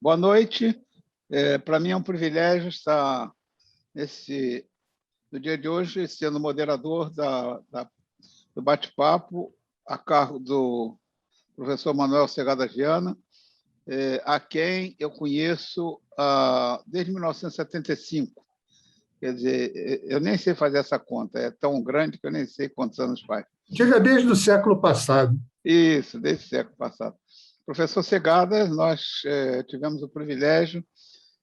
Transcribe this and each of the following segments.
Boa noite. Para mim é um privilégio estar no dia de hoje sendo moderador do bate-papo a cargo do professor Manuel Segada Viana, a quem eu conheço desde 1975. Quer dizer, eu nem sei fazer essa conta, é tão grande que eu nem sei quantos anos faz. Diga desde o século passado. Isso, desde o século passado. Professor Segada, nós tivemos o privilégio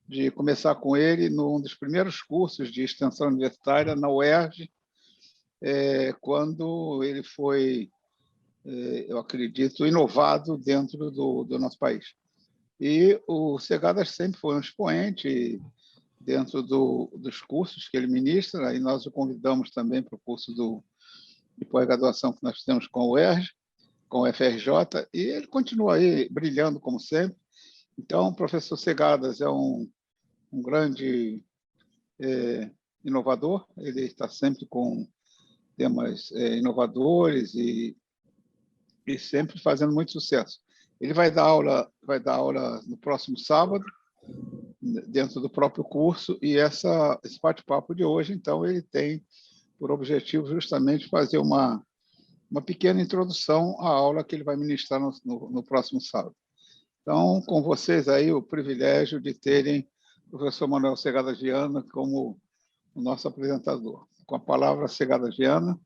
de começar com ele num dos primeiros cursos de extensão universitária na UERJ, quando ele foi, eu acredito, inovado dentro do nosso país. E o Segada sempre foi um expoente dentro dos cursos que ele ministra, e nós o convidamos também para o curso de pós-graduação que nós temos com a UERJ, com o FRJ, e ele continua aí brilhando como sempre. Então, o professor Segadas é um grande inovador, ele está sempre com temas inovadores e sempre fazendo muito sucesso. Ele vai dar aula no próximo sábado, dentro do próprio curso, e esse bate-papo de hoje, então, ele tem por objetivo justamente fazer uma pequena introdução à aula que ele vai ministrar no próximo sábado. Então, com vocês aí, o privilégio de terem o professor Manuel Segada Viana como o nosso apresentador. Com a palavra, Segada Viana.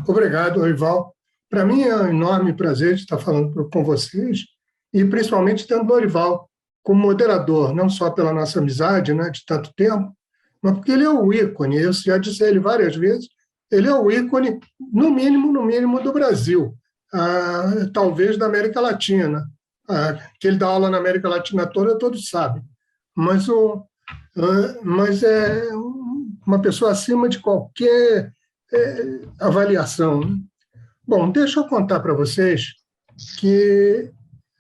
Obrigado, Orival. Para mim é um enorme prazer de estar falando com vocês, e principalmente tendo o Orival como moderador, não só pela nossa amizade, né, de tanto tempo, mas porque ele é o ícone, eu já disse a ele várias vezes, ele é o ícone, no mínimo, do Brasil, talvez da América Latina, que ele dá aula na América Latina toda, todos sabem, mas é uma pessoa acima de qualquer avaliação. Bom, deixa eu contar para vocês que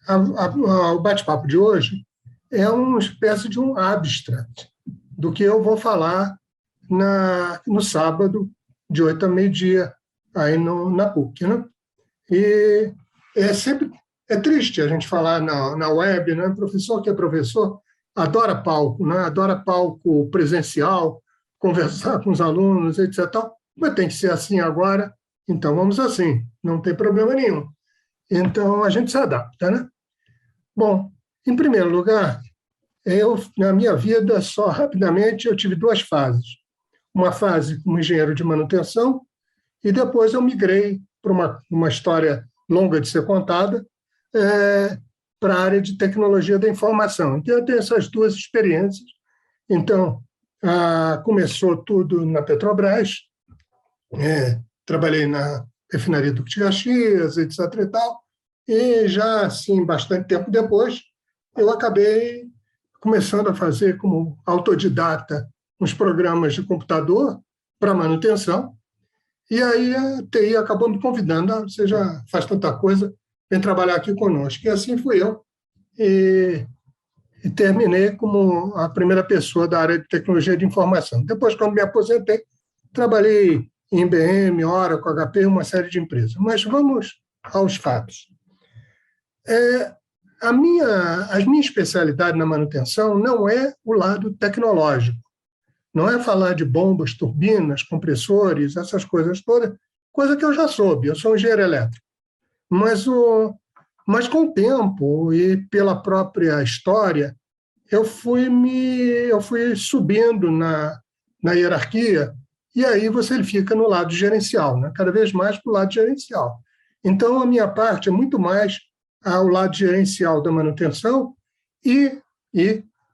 o bate-papo de hoje é uma espécie de um abstract do que eu vou falar no sábado, de 8 a meio-dia, aí na PUC. Né? E é triste a gente falar na web, né? Professor que é professor adora palco, né? Adora palco presencial, conversar com os alunos, etc. Mas tem que ser assim agora, então vamos assim, não tem problema nenhum. Então a gente se adapta, né? Bom, em primeiro lugar, na minha vida, só rapidamente, eu tive duas fases. Uma fase como engenheiro de manutenção, e depois eu migrei para uma história longa de ser contada, para a área de tecnologia da informação. Então, eu tenho essas duas experiências. Então, começou tudo na Petrobras, trabalhei na refinaria do Caxias, etc. e tal, e já, assim, bastante tempo depois, eu acabei começando a fazer como autodidata uns programas de computador para manutenção, e aí a TI acabou me convidando, você já faz tanta coisa, vem trabalhar aqui conosco. E assim fui eu, e terminei como a primeira pessoa da área de tecnologia de informação. Depois, quando me aposentei, trabalhei em IBM, Oracle, HP, uma série de empresas. Mas vamos aos fatos. A minha especialidade na manutenção não é o lado tecnológico, não é falar de bombas, turbinas, compressores, essas coisas todas, coisa que eu já soube, eu sou engenheiro elétrico. Mas com o tempo e pela própria história, eu fui subindo na hierarquia, e aí você fica no lado gerencial, né? Cada vez mais para o lado gerencial. Então, a minha parte é muito mais ao lado gerencial da manutenção e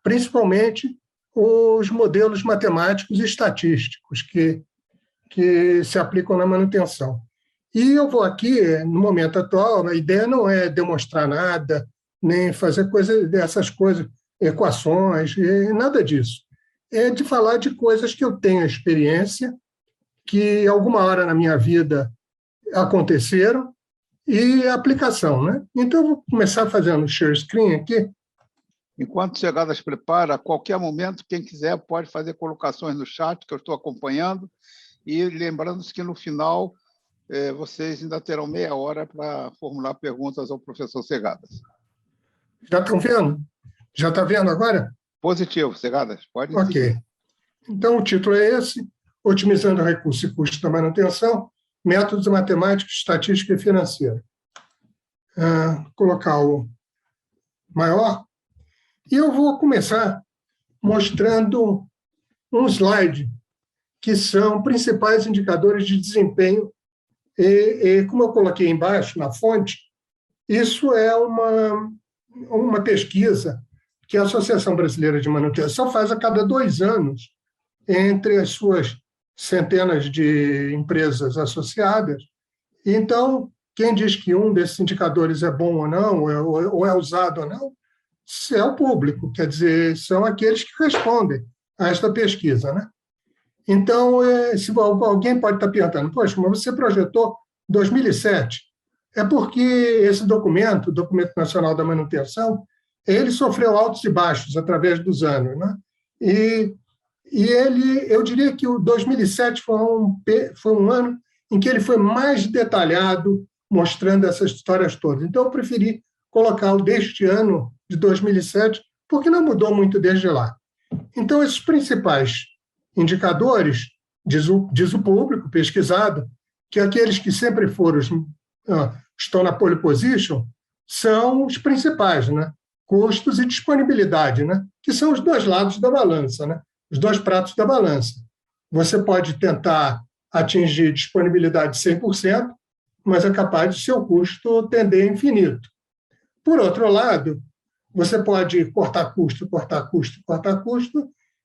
principalmente, os modelos matemáticos e estatísticos que se aplicam na manutenção. E eu vou aqui, no momento atual, a ideia não é demonstrar nada, nem fazer dessas coisas, equações, nada disso. É de falar de coisas que eu tenho experiência, que alguma hora na minha vida aconteceram, e aplicação, né? Então, eu vou começar fazendo share screen aqui. Enquanto o Segadas prepara, a qualquer momento, quem quiser pode fazer colocações no chat, que eu estou acompanhando, e lembrando-se que no final vocês ainda terão meia hora para formular perguntas ao professor Segadas. Já estão vendo? Já está vendo agora? Positivo, Segadas, pode Ok. seguir. Então, o título é esse: Otimizando recursos e custos da manutenção, métodos matemáticos, estatística e financeira. Colocar o maior. E eu vou começar mostrando um slide que são principais indicadores de desempenho. E como eu coloquei embaixo, na fonte, isso é uma pesquisa que a Associação Brasileira de Manutenção faz a cada 2 anos entre as suas centenas de empresas associadas. Então, quem diz que um desses indicadores é bom ou não, ou é usado ou não, é o público, quer dizer, são aqueles que respondem a esta pesquisa, né? Então, se alguém pode estar perguntando, poxa, mas você projetou 2007, é porque esse documento, o Documento Nacional da Manutenção, ele sofreu altos e baixos através dos anos, né? E eu diria que o 2007 foi um ano em que ele foi mais detalhado, mostrando essas histórias todas. Então, eu preferi colocar o deste ano, de 2007, porque não mudou muito desde lá. Então, esses principais indicadores, diz o público pesquisado, que aqueles que sempre estão na pole position, são os principais, né? Custos e disponibilidade, né? Que são os dois lados da balança, né? Os dois pratos da balança. Você pode tentar atingir disponibilidade 100%, mas é capaz de seu custo tender a infinito. Por outro lado, você pode cortar custo,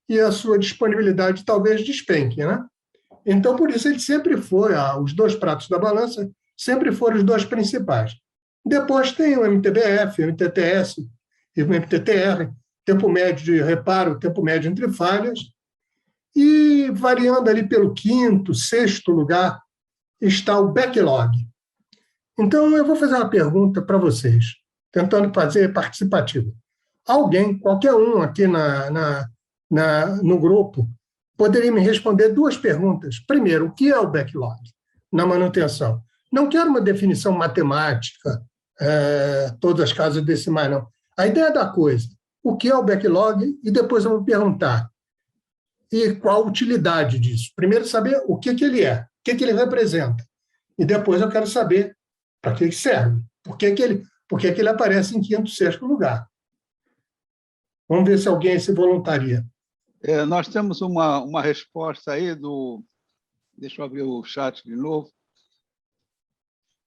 e a sua disponibilidade talvez despenque, né? Então, por isso, ele sempre foi, os dois pratos da balança sempre foram os dois principais. Depois tem o MTBF, o MTTS e o MTTR, tempo médio de reparo, tempo médio entre falhas, e variando ali pelo 5º, 6º lugar está o backlog. Então, eu vou fazer uma pergunta para vocês, tentando fazer participativa. Alguém, qualquer um aqui no grupo, poderia me responder 2 perguntas. Primeiro, o que é o backlog na manutenção? Não quero uma definição matemática, todas as casas decimais, não. A ideia da coisa, o que é o backlog, e depois eu vou perguntar, e qual a utilidade disso? Primeiro, saber o que ele é, o que ele representa. E depois eu quero saber para que ele serve, por que ele aparece em 5º, 6º lugar. Vamos ver se alguém se voluntaria. Nós temos uma resposta aí Deixa eu abrir o chat de novo.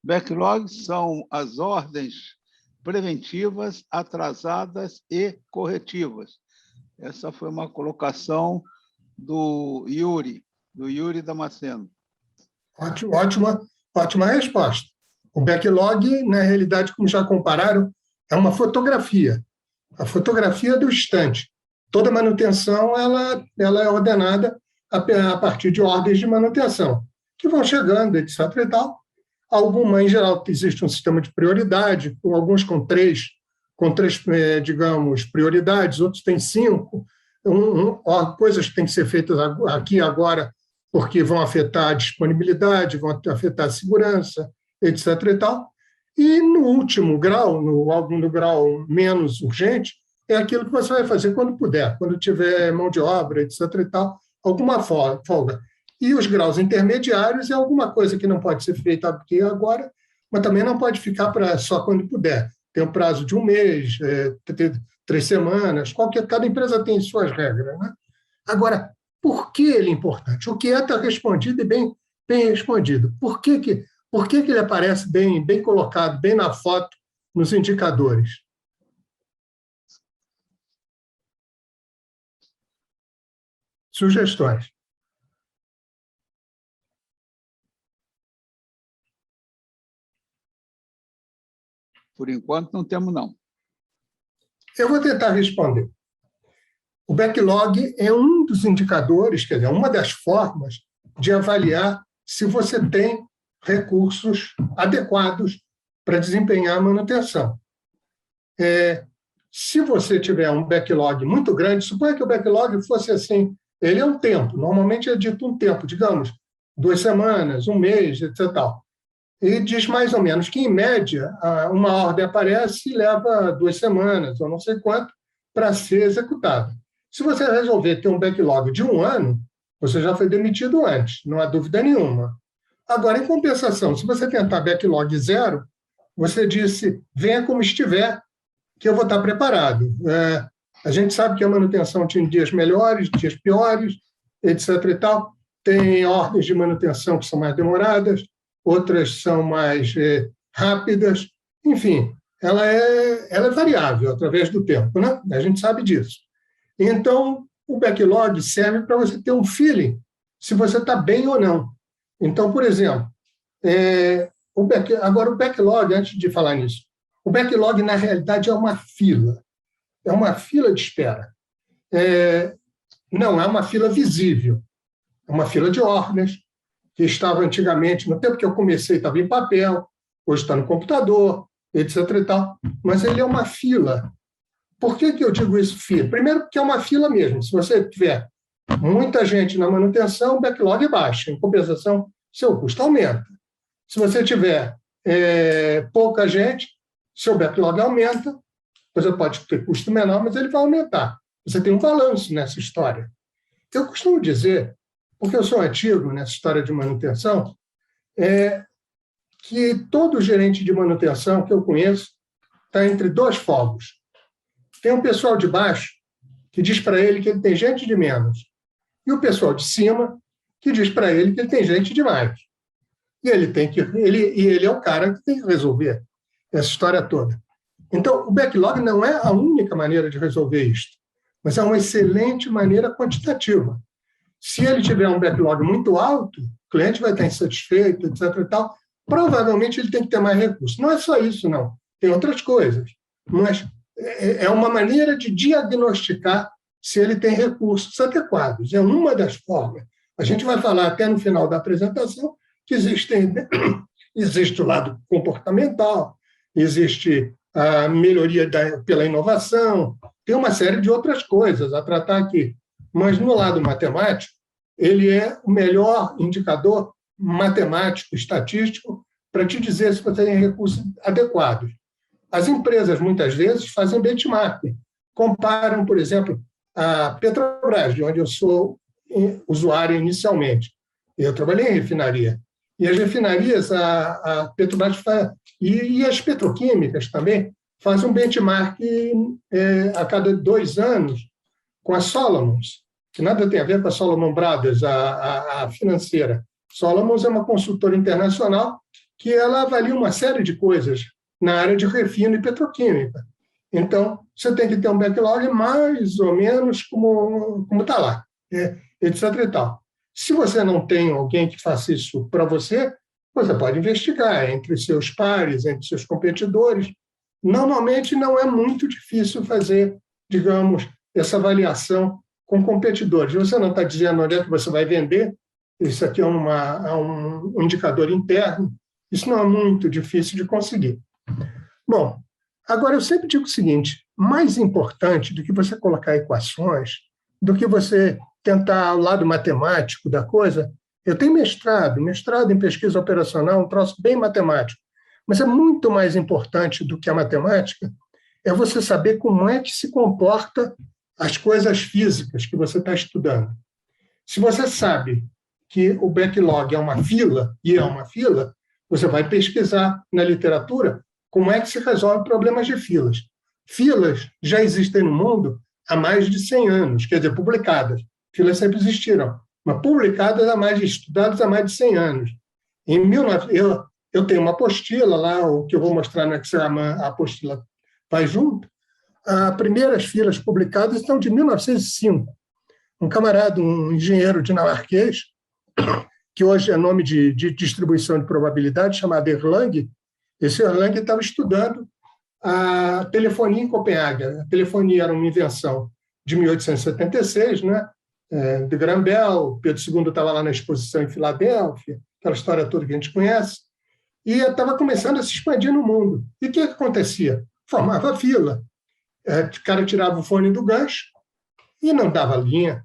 Backlogs são as ordens preventivas, atrasadas e corretivas. Essa foi uma colocação do Yuri Damasceno. Ótima resposta. O backlog, na realidade, como já compararam, é uma fotografia. A fotografia do estante. Toda manutenção ela é ordenada a partir de ordens de manutenção, que vão chegando, etc. e tal. Alguma, em geral, existe um sistema de prioridade, alguns com três, digamos, prioridades, outros têm 5. Coisas que têm que ser feitas aqui agora, porque vão afetar a disponibilidade, vão afetar a segurança, etc. e tal. E no último grau, no grau menos urgente, é aquilo que você vai fazer quando puder, quando tiver mão de obra, etc. e tal, alguma folga. E os graus intermediários é alguma coisa que não pode ser feita aqui agora, mas também não pode ficar só quando puder. Tem um prazo de 1 mês, 3 semanas, cada empresa tem suas regras, né? Agora, por que ele é importante? O que está respondido e bem respondido. Por que ele aparece bem colocado, bem na foto, nos indicadores? Sugestões. Por enquanto, não temos, não. Eu vou tentar responder. O backlog é um dos indicadores, quer dizer, uma das formas de avaliar se você tem recursos adequados para desempenhar a manutenção. Se você tiver um backlog muito grande, suponha que o backlog fosse assim, ele é um tempo, normalmente é dito um tempo, digamos, 2 semanas, 1 mês, etc. e diz mais ou menos que, em média, uma ordem aparece e leva 2 semanas, ou não sei quanto, para ser executada. Se você resolver ter um backlog de 1 ano, você já foi demitido antes, não há dúvida nenhuma. Agora, em compensação, se você tentar backlog 0, você disse, venha como estiver, que eu vou estar preparado. A gente sabe que a manutenção tem dias melhores, dias piores, etc. e tal. Tem ordens de manutenção que são mais demoradas, outras são mais rápidas. Enfim, ela é variável através do tempo, né? A gente sabe disso. Então, o backlog serve para você ter um feeling se você está bem ou não. Então, por exemplo, agora o backlog, antes de falar nisso, o backlog, na realidade, é uma fila de espera. Não é uma fila visível, é uma fila de ordens, que estava antigamente, no tempo que eu comecei, estava em papel, hoje está no computador, etc. e tal, mas ele é uma fila. Por que eu digo isso, fila? Primeiro, porque é uma fila mesmo. Se você tiver muita gente na manutenção, o backlog baixa. Em compensação, seu custo aumenta. Se você tiver pouca gente, seu backlog aumenta. Você pode ter custo menor, mas ele vai aumentar. Você tem um balanço nessa história. Eu costumo dizer, porque eu sou antigo nessa história de manutenção, que todo gerente de manutenção que eu conheço está entre 2 fogos. Tem um pessoal de baixo que diz para ele que ele tem gente de menos, e o pessoal de cima que diz para ele que ele tem gente de mais. E ele é o cara que tem que resolver essa história toda. Então, o backlog não é a única maneira de resolver isto, mas é uma excelente maneira quantitativa. Se ele tiver um backlog muito alto, o cliente vai estar insatisfeito, etc. e tal, provavelmente ele tem que ter mais recursos. Não é só isso, não. Tem outras coisas. Mas é uma maneira de diagnosticar se ele tem recursos adequados. É uma das formas. A gente vai falar até no final da apresentação que existe o lado comportamental, existe a melhoria pela inovação, tem uma série de outras coisas a tratar aqui. Mas, no lado matemático, ele é o melhor indicador matemático, estatístico, para te dizer se você tem recursos adequados. As empresas, muitas vezes, fazem benchmarking. Comparam, por exemplo, a Petrobras, de onde eu sou usuário inicialmente. Eu trabalhei em refinaria. E as refinarias, a Petrobras e as petroquímicas também, fazem um benchmark a cada 2 anos com a Solomons, que nada tem a ver com a Solomon Brothers, a financeira. Solomons é uma consultora internacional que ela avalia uma série de coisas na área de refino e petroquímica. Então, você tem que ter um backlog mais ou menos como está lá, etc. e tal. Se você não tem alguém que faça isso para você, você pode investigar entre seus pares, entre seus competidores. Normalmente, não é muito difícil fazer, digamos, essa avaliação com competidores. Você não está dizendo onde é que você vai vender, isso aqui é um indicador interno, isso não é muito difícil de conseguir. Bom, agora eu sempre digo o seguinte, mais importante do que você colocar equações, do que você tentar o lado matemático da coisa, eu tenho mestrado em pesquisa operacional, um troço bem matemático, mas é muito mais importante do que a matemática, é você saber como é que se comporta as coisas físicas que você está estudando. Se você sabe que o backlog é uma fila, e é uma fila, você vai pesquisar na literatura como é que se resolve problemas de filas. Filas já existem no mundo há mais de 100 anos, quer dizer, publicadas. Filas sempre existiram, mas publicadas estudadas há mais de 100 anos. Eu tenho uma apostila lá, o que eu vou mostrar no Excel, a apostila vai junto. As primeiras filas publicadas estão de 1905. Um camarada, um engenheiro dinamarquês, que hoje é nome de distribuição de probabilidade, chamado Erlang. Esse Erlang estava estudando a telefonia em Copenhague. A telefonia era uma invenção de 1876, né? De Graham Bell, Pedro II estava lá na exposição em Filadélfia, aquela história toda que a gente conhece, e estava começando a se expandir no mundo. E o que acontecia? Formava fila. O cara tirava o fone do gancho e não dava linha.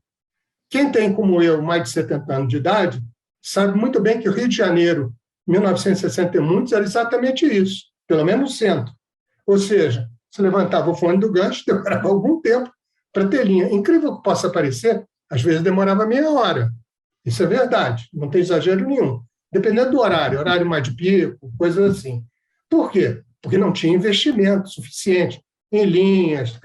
Quem tem, como eu, mais de 70 anos de idade, sabe muito bem que o Rio de Janeiro 1960 e muitos, era exatamente isso, pelo menos no centro. Ou seja, você levantava o fone do gancho, demorava algum tempo para ter linha. Incrível que possa parecer, às vezes demorava meia hora. Isso é verdade, não tem exagero nenhum. Dependendo do horário mais de pico, coisas assim. Por quê? Porque não tinha investimento suficiente em linhas,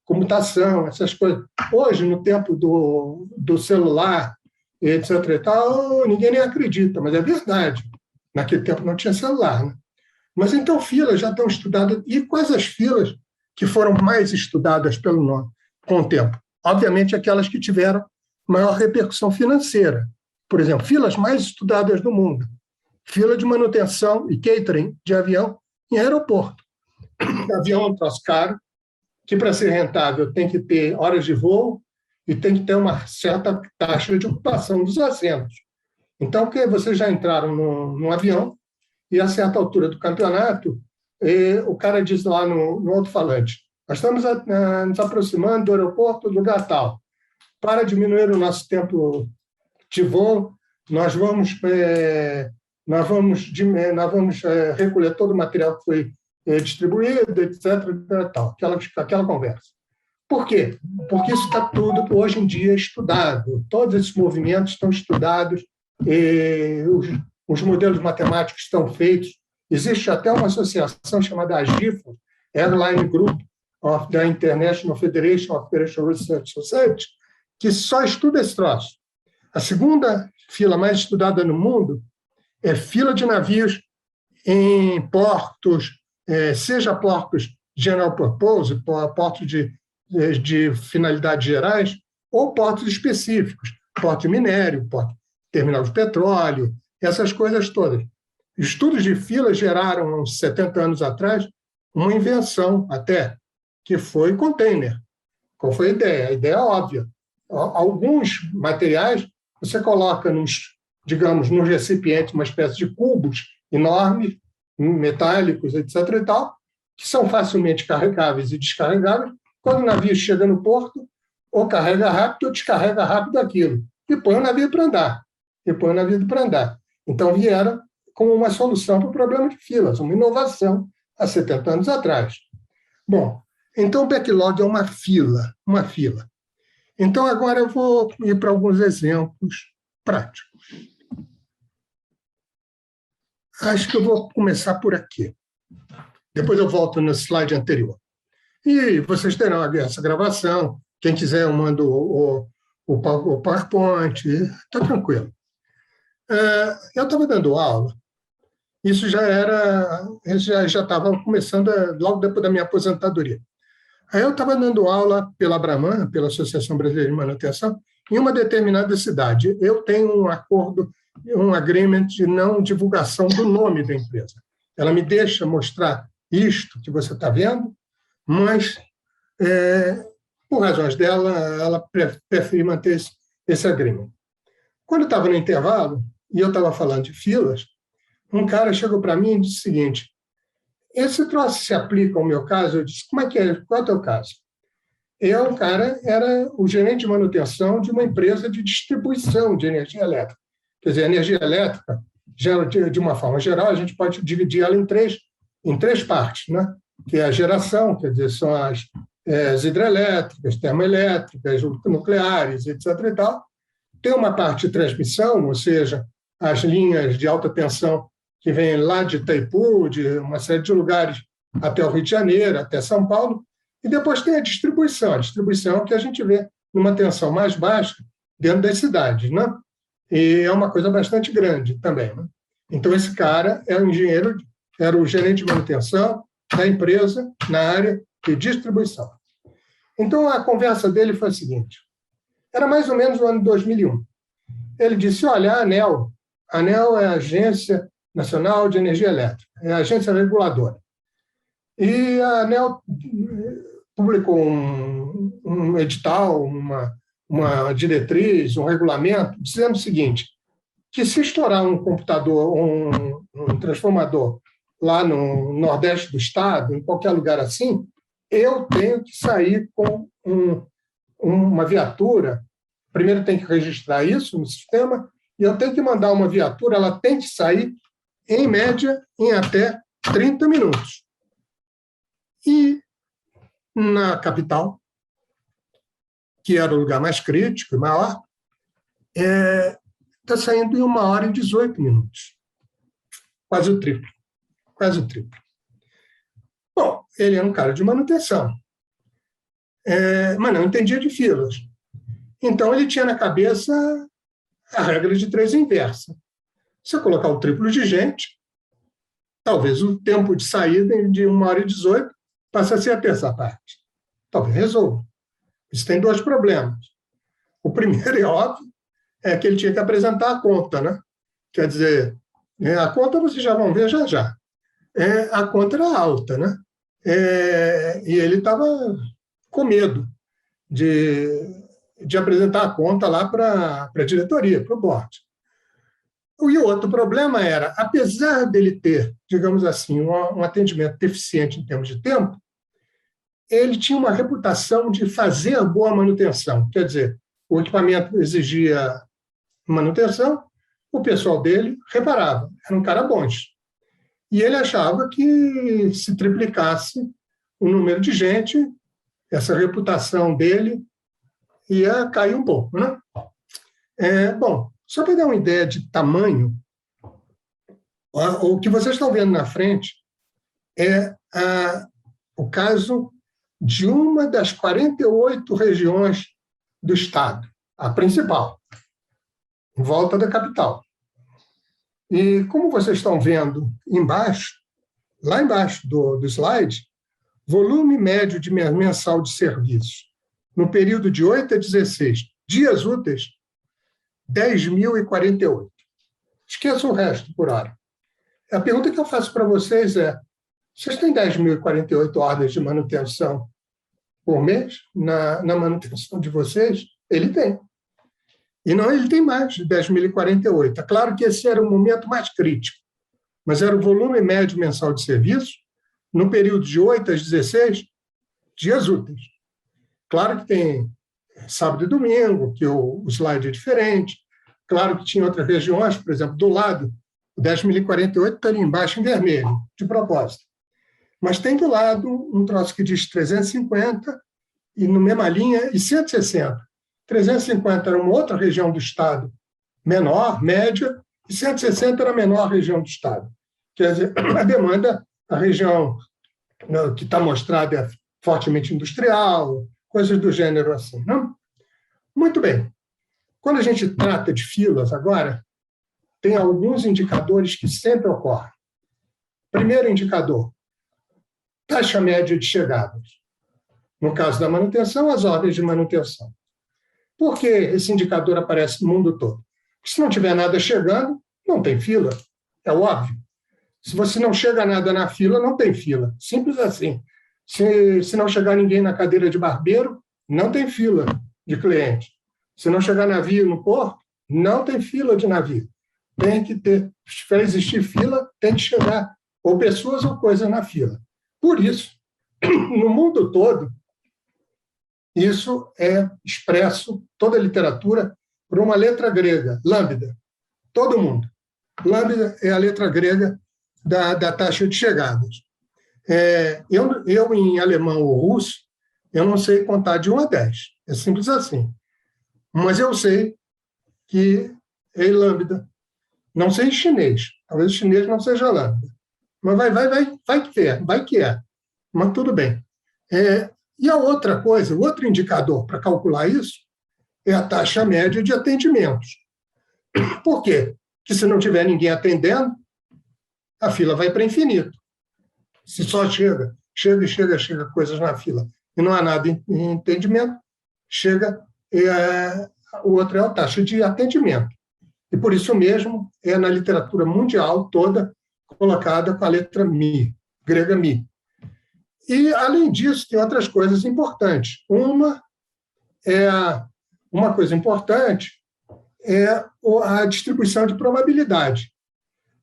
comutação, essas coisas. Hoje, no tempo do celular, etc. e tal, ninguém nem acredita, mas é verdade. Naquele tempo não tinha celular, né? Mas então filas já estão estudadas. E quais as filas que foram mais estudadas com o tempo? Obviamente, aquelas que tiveram maior repercussão financeira. Por exemplo, filas mais estudadas do mundo. Fila de manutenção e catering de avião em aeroporto. O avião é um troço caro, que para ser rentável tem que ter horas de voo e tem que ter uma certa taxa de ocupação dos assentos. Então, que vocês já entraram num avião e, a certa altura do campeonato, o cara diz lá no alto-falante: nós estamos nos aproximando do aeroporto do lugar tal. Para diminuir o nosso tempo de voo, nós vamos recolher todo o material que foi distribuído, etc. Aquela conversa. Por quê? Porque isso está tudo, hoje em dia, estudado. Todos esses movimentos estão estudados, os modelos matemáticos estão feitos. Existe até uma associação chamada AGIFO, Airline Group of the International Federation of Operational Research Society, que só estuda esse troço. A segunda fila mais estudada no mundo é fila de navios em portos, seja portos general purpose, portos de finalidades gerais, ou portos específicos, porto de minério, porto terminal de petróleo, essas coisas todas. Estudos de fila geraram, uns 70 anos atrás, uma invenção até, que foi container. Qual foi a ideia? A ideia é óbvia. Alguns materiais você coloca digamos, num recipiente, uma espécie de cubos enormes, metálicos, etc. e tal, que são facilmente carregáveis e descarregáveis. Quando o navio chega no porto, ou carrega rápido ou descarrega rápido aquilo, e põe o navio para andar. Então, vieram como uma solução para o problema de filas, uma inovação há 70 anos atrás. Bom, então o backlog é uma fila. Então, agora eu vou ir para alguns exemplos práticos. Acho que eu vou começar por aqui. Depois eu volto no slide anterior. E vocês terão essa gravação. Quem quiser, eu mando o PowerPoint. Está tranquilo. Eu estava dando aula. Isso já estava começando logo depois da minha aposentadoria. Aí eu estava dando aula pela Abraman, pela Associação Brasileira de Manutenção, em uma determinada cidade. Eu tenho um acordo, um agreement de não divulgação do nome da empresa. Ela me deixa mostrar isto que você está vendo, mas, por razões dela, ela prefere manter esse agreement. Quando eu estava no intervalo, e eu estava falando de filas, um cara chegou para mim e disse o seguinte: esse troço se aplica ao meu caso? Eu disse: como é que é? Qual é o teu caso? O cara era o gerente de manutenção de uma empresa de distribuição de energia elétrica. Quer dizer, a energia elétrica, de uma forma geral, a gente pode dividir ela em três partes, né? Que é a geração, quer dizer, são as hidrelétricas, termoelétricas, nucleares, etc. e tal. Tem uma parte de transmissão, ou seja, as linhas de alta tensão que vêm lá de Itaipu, de uma série de lugares até o Rio de Janeiro, até São Paulo. E depois tem a distribuição que a gente vê numa tensão mais baixa dentro das cidades, né? E é uma coisa bastante grande também, né? Então, esse cara é um engenheiro, era o gerente de manutenção da empresa na área de distribuição. Então, a conversa dele foi a seguinte: era mais ou menos no ano 2001. Ele disse: olha, a ANEEL é a Agência Nacional de Energia Elétrica, é a agência reguladora. E a ANEEL publicou um edital, uma diretriz, um regulamento, dizendo o seguinte: que se estourar um computador, um transformador lá no nordeste do estado, em qualquer lugar assim, eu tenho que sair com uma viatura. Primeiro tem que registrar isso no sistema, e eu tenho que mandar uma viatura, ela tem que sair em média, em até 30 minutos. E na capital, que era o lugar mais crítico e maior, está saindo em 1h18. Quase o triplo. Quase o triplo. Bom, ele era um cara de manutenção, mas não entendia de filas. Então, ele tinha na cabeça a regra de 3 inversa. Se eu colocar o triplo de gente, talvez o tempo de saída de 1h18 passe a ser a terça parte. Talvez resolva. Isso tem 2 problemas. O primeiro, é óbvio, é que ele tinha que apresentar a conta, né? Quer dizer, a conta vocês já vão ver já já. A conta era alta, né? E ele estava com medo de apresentar a conta lá para a diretoria, para o board. E o outro problema era, apesar dele ter, digamos assim, um atendimento deficiente em termos de tempo, ele tinha uma reputação de fazer boa manutenção. Quer dizer, o equipamento exigia manutenção, o pessoal dele reparava, era um cara bom. E ele achava que se triplicasse o número de gente, essa reputação dele ia cair um pouco, né? Bom, só para dar uma ideia de tamanho, o que vocês estão vendo na frente é o caso de uma das 48 regiões do Estado, a principal, em volta da capital. E como vocês estão vendo embaixo, lá embaixo do slide, volume médio de mensal de serviços, no período de 8 a 16 dias úteis, 10.048. Esqueça o resto por hora. A pergunta que eu faço para vocês é, vocês têm 10.048 ordens de manutenção por mês na manutenção de vocês? Ele tem. E não, ele tem mais de 10.048. É claro que esse era o momento mais crítico, mas era o volume médio mensal de serviço no período de 8 a 16 dias úteis. Claro que tem sábado e domingo, que o slide é diferente. Claro que tinha outras regiões, por exemplo, do lado, o 10.048 está ali embaixo em vermelho, de propósito. Mas tem do lado um troço que diz 350 e na mesma linha e 160. 350 era uma outra região do Estado menor, média, e 160 era a menor região do Estado. Quer dizer, a demanda, a região que está mostrada é fortemente industrial, coisas do gênero assim. Não? Muito bem. Quando a gente trata de filas agora, tem alguns indicadores que sempre ocorrem. Primeiro indicador, taxa média de chegadas. No caso da manutenção, as ordens de manutenção. Por que esse indicador aparece no mundo todo? Porque se não tiver nada chegando, não tem fila. É óbvio. Se você não chega nada na fila, não tem fila. Simples assim. Se não chegar ninguém na cadeira de barbeiro, não tem fila de cliente. Se não chegar navio no porto, não tem fila de navio. Tem que ter, para existir fila, tem que chegar ou pessoas ou coisas na fila. Por isso, no mundo todo, isso é expresso, toda a literatura, por uma letra grega, lambda. Todo mundo. Lambda é a letra grega da taxa de chegadas. Eu, em alemão ou russo, eu não sei contar de 1 a 10. É simples assim. Mas eu sei que é lambda. Não sei em chinês. Talvez o chinês não seja lambda. Mas vai que é. Mas tudo bem. E a outra coisa, o outro indicador para calcular isso é a taxa média de atendimentos. Por quê? Porque se não tiver ninguém atendendo, a fila vai para infinito. Se só chega coisas na fila e não há nada em atendimento, o outro é a taxa de atendimento. E por isso mesmo é na literatura mundial toda colocada com a letra mi, grega mi. E, além disso, tem outras coisas importantes. Uma coisa importante é a distribuição de probabilidade.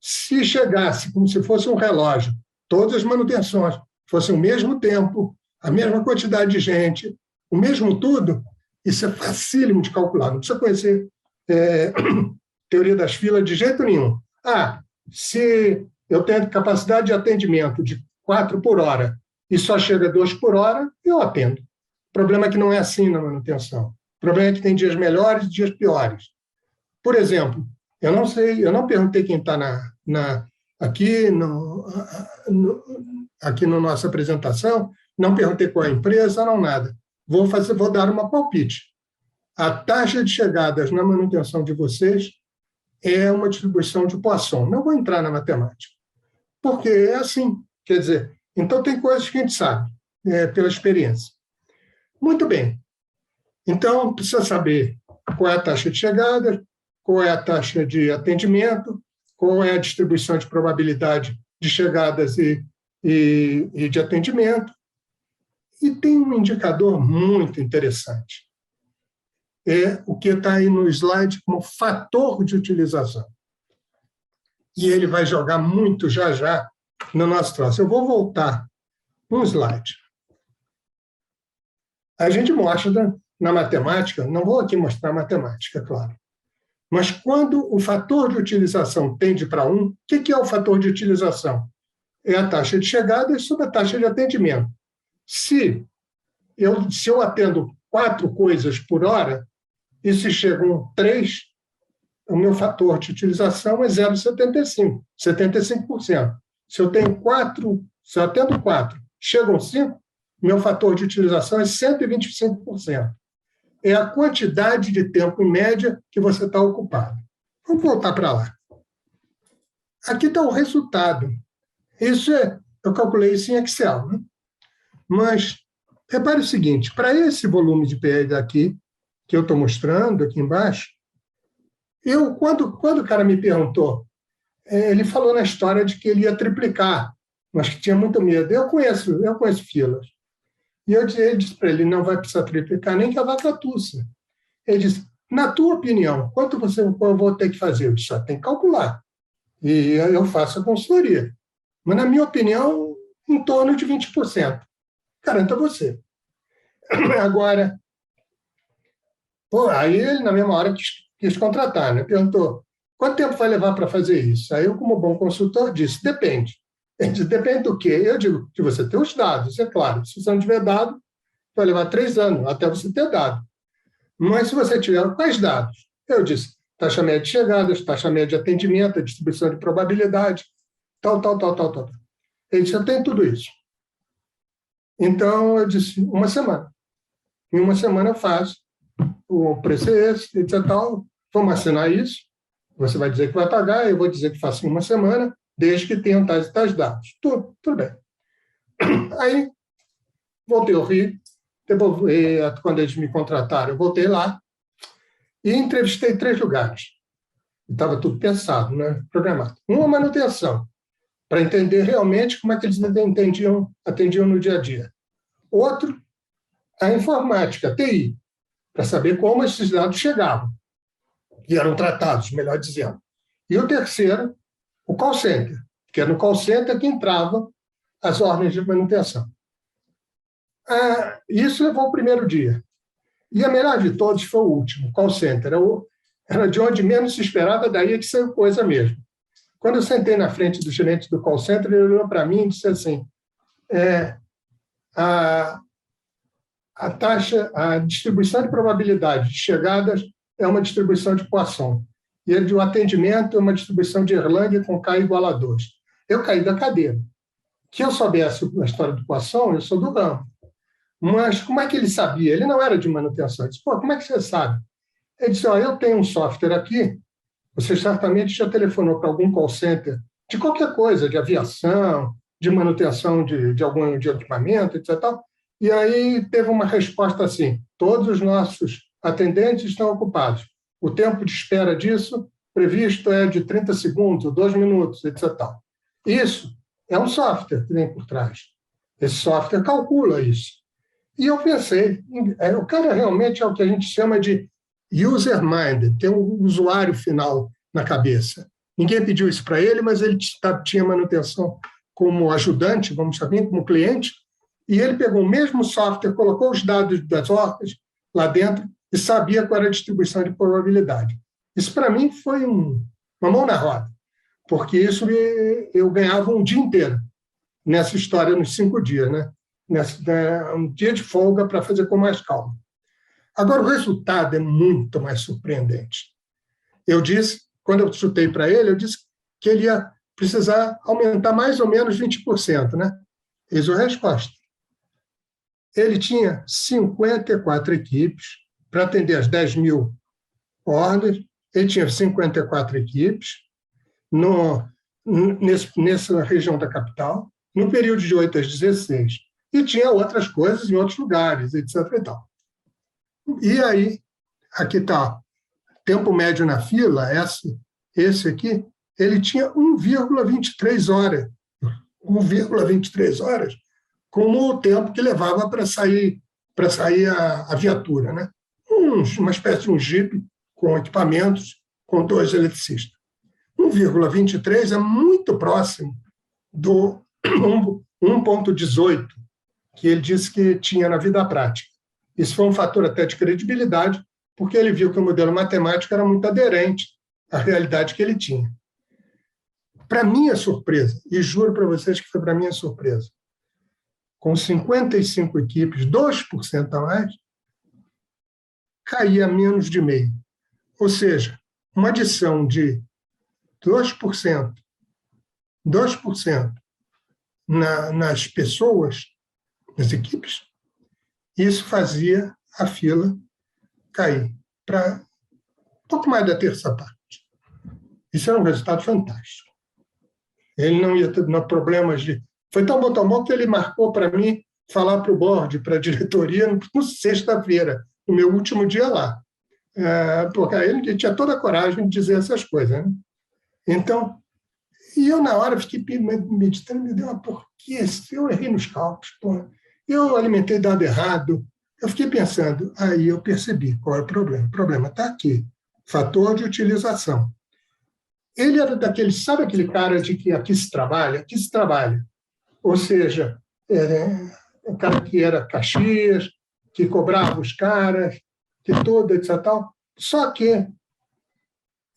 Se chegasse como se fosse um relógio, todas as manutenções fossem o mesmo tempo, a mesma quantidade de gente, o mesmo tudo, isso é facílimo de calcular. Não precisa conhecer teoria das filas de jeito nenhum. Se eu tenho capacidade de atendimento de 4 por hora e só chega 2 por hora, eu atendo. O problema é que não é assim na manutenção. O problema é que tem dias melhores e dias piores. Por exemplo, eu não sei, eu não perguntei quem está aqui na nossa apresentação, não perguntei qual é a empresa, não nada. Vou dar uma palpite. A taxa de chegadas na manutenção de vocês é uma distribuição de Poisson. Não vou entrar na matemática, porque é assim. Quer dizer, então tem coisas que a gente sabe, pela experiência. Muito bem. Então, precisa saber qual é a taxa de chegada, qual é a taxa de atendimento, qual é a distribuição de probabilidade de chegadas e de atendimento. E tem um indicador muito interessante. É o que está aí no slide como fator de utilização. E ele vai jogar muito já no nosso troço. Eu vou voltar um slide. A gente mostra na matemática, não vou aqui mostrar a matemática, claro, mas quando o fator de utilização tende para 1, o que é o fator de utilização? É a taxa de chegada sobre a taxa de atendimento. Se eu atendo 4 coisas por hora, e se chegam 3, o meu fator de utilização é 0,75, 75%. Se eu atendo 4, chegam 5, meu fator de utilização é 125%. É a quantidade de tempo, em média, que você está ocupado. Vamos voltar para lá. Aqui está o resultado. Eu calculei isso em Excel, né? Mas, repare o seguinte, para esse volume de PL aqui, que eu estou mostrando aqui embaixo, quando o cara me perguntou, ele falou na história de que ele ia triplicar, mas que tinha muito medo. Eu conheço filas. E ele disse para ele, não vai precisar triplicar nem que a vaca tussa. Ele disse, na tua opinião, quanto eu vou ter que fazer? Eu disse, só tem que calcular. E eu faço a consultoria. Mas, na minha opinião, em torno de 20%. Garanta você. Agora, aí ele, na mesma hora, quis contratar, né? Perguntou, quanto tempo vai levar para fazer isso? Aí eu, como bom consultor, disse, depende. Ele disse, depende do quê? Eu digo, de você ter os dados, é claro. Se você não tiver dado, vai levar 3 anos até você ter dado. Mas se você tiver quais dados? Eu disse, taxa média de chegadas, taxa média de atendimento, distribuição de probabilidade, tal. Ele disse, eu tenho tudo isso. Então, eu disse, 1 semana. Em 1 semana eu faço. O preço é esse, etc. Vamos assinar isso. Você vai dizer que vai pagar, eu vou dizer que faço em 1 semana, desde que tenham tais dados. Tudo bem. Aí, voltei ao Rio, quando eles me contrataram, eu voltei lá e entrevistei 3 lugares. Estava tudo pensado, né? Programado. Uma, manutenção, para entender realmente como é que eles atendiam no dia a dia. Outro, a informática, a TI, para saber como esses dados chegavam e eram tratados, melhor dizendo. E o terceiro, o call center, que é no call center que entravam as ordens de manutenção. Isso levou o primeiro dia. E a melhor de todos foi o último, o call center. Era de onde menos se esperava, daí é que saiu coisa mesmo. Quando eu sentei na frente do gerente do call center, ele olhou para mim e disse assim, a distribuição de probabilidade de chegadas é uma distribuição de Poisson. E o atendimento é uma distribuição de Erlang com K igual a 2. Eu caí da cadeira. Que eu soubesse a história do Poisson, eu sou do ramo. Mas como é que ele sabia? Ele não era de manutenção. Eu disse, como é que você sabe? Ele disse, eu tenho um software aqui, você certamente já telefonou para algum call center de qualquer coisa, de aviação, de manutenção de algum equipamento, etc. E aí teve uma resposta assim, todos os nossos atendentes estão ocupados. O tempo de espera disso previsto é de 30 segundos, 2 minutos, etc. Isso é um software que vem por trás. Esse software calcula isso. E eu pensei, o cara realmente é o que a gente chama de user-minded, tem um usuário final na cabeça. Ninguém pediu isso para ele, mas ele tinha manutenção como ajudante, vamos chamar, como cliente, e ele pegou o mesmo software, colocou os dados das ordens lá dentro e sabia qual era a distribuição de probabilidade. Isso, para mim, foi uma mão na roda, porque isso eu ganhava um dia inteiro nessa história, nos 5 dias, né? Um dia de folga para fazer com mais calma. Agora, o resultado é muito mais surpreendente. Eu disse, quando eu chutei para ele, eu disse que ele ia precisar aumentar mais ou menos 20%, né? Eis a resposta. Ele tinha 54 equipes para atender as 10 mil ordens, ele tinha 54 equipes nessa região da capital, no período de 8 às 16. E tinha outras coisas em outros lugares, etc. E tal. E aí, aqui está, tempo médio na fila, esse aqui, ele tinha 1,23 horas. 1,23 horas, como o tempo que levava para sair a viatura, né? Uma espécie de um jipe com equipamentos, com 2 eletricistas. 1,23 é muito próximo do 1,18 que ele disse que tinha na vida prática. Isso foi um fator até de credibilidade, porque ele viu que o modelo matemático era muito aderente à realidade que ele tinha. Para minha surpresa, e juro para vocês que foi para minha surpresa, com 55 equipes, 2% a mais, caía menos de meio. Ou seja, uma adição de 2% nas pessoas, nas equipes, isso fazia a fila cair para pouco mais da terça parte. Isso era um resultado fantástico. Ele não ia ter problemas de... Foi tão bom que ele marcou para mim falar para o board, para a diretoria, no sexta-feira, no meu último dia lá. Porque aí ele tinha toda a coragem de dizer essas coisas, né? Então, e eu na hora fiquei meditando, me deu por que eu errei nos cálculos, porra. Eu alimentei dado errado. Eu fiquei pensando, aí eu percebi qual é o problema. O problema está aqui, fator de utilização. Ele era daquele, sabe aquele cara de que aqui se trabalha? Aqui se trabalha. Ou seja, o cara que era Caxias, que cobrava os caras, que tudo, etc. Tal. Só que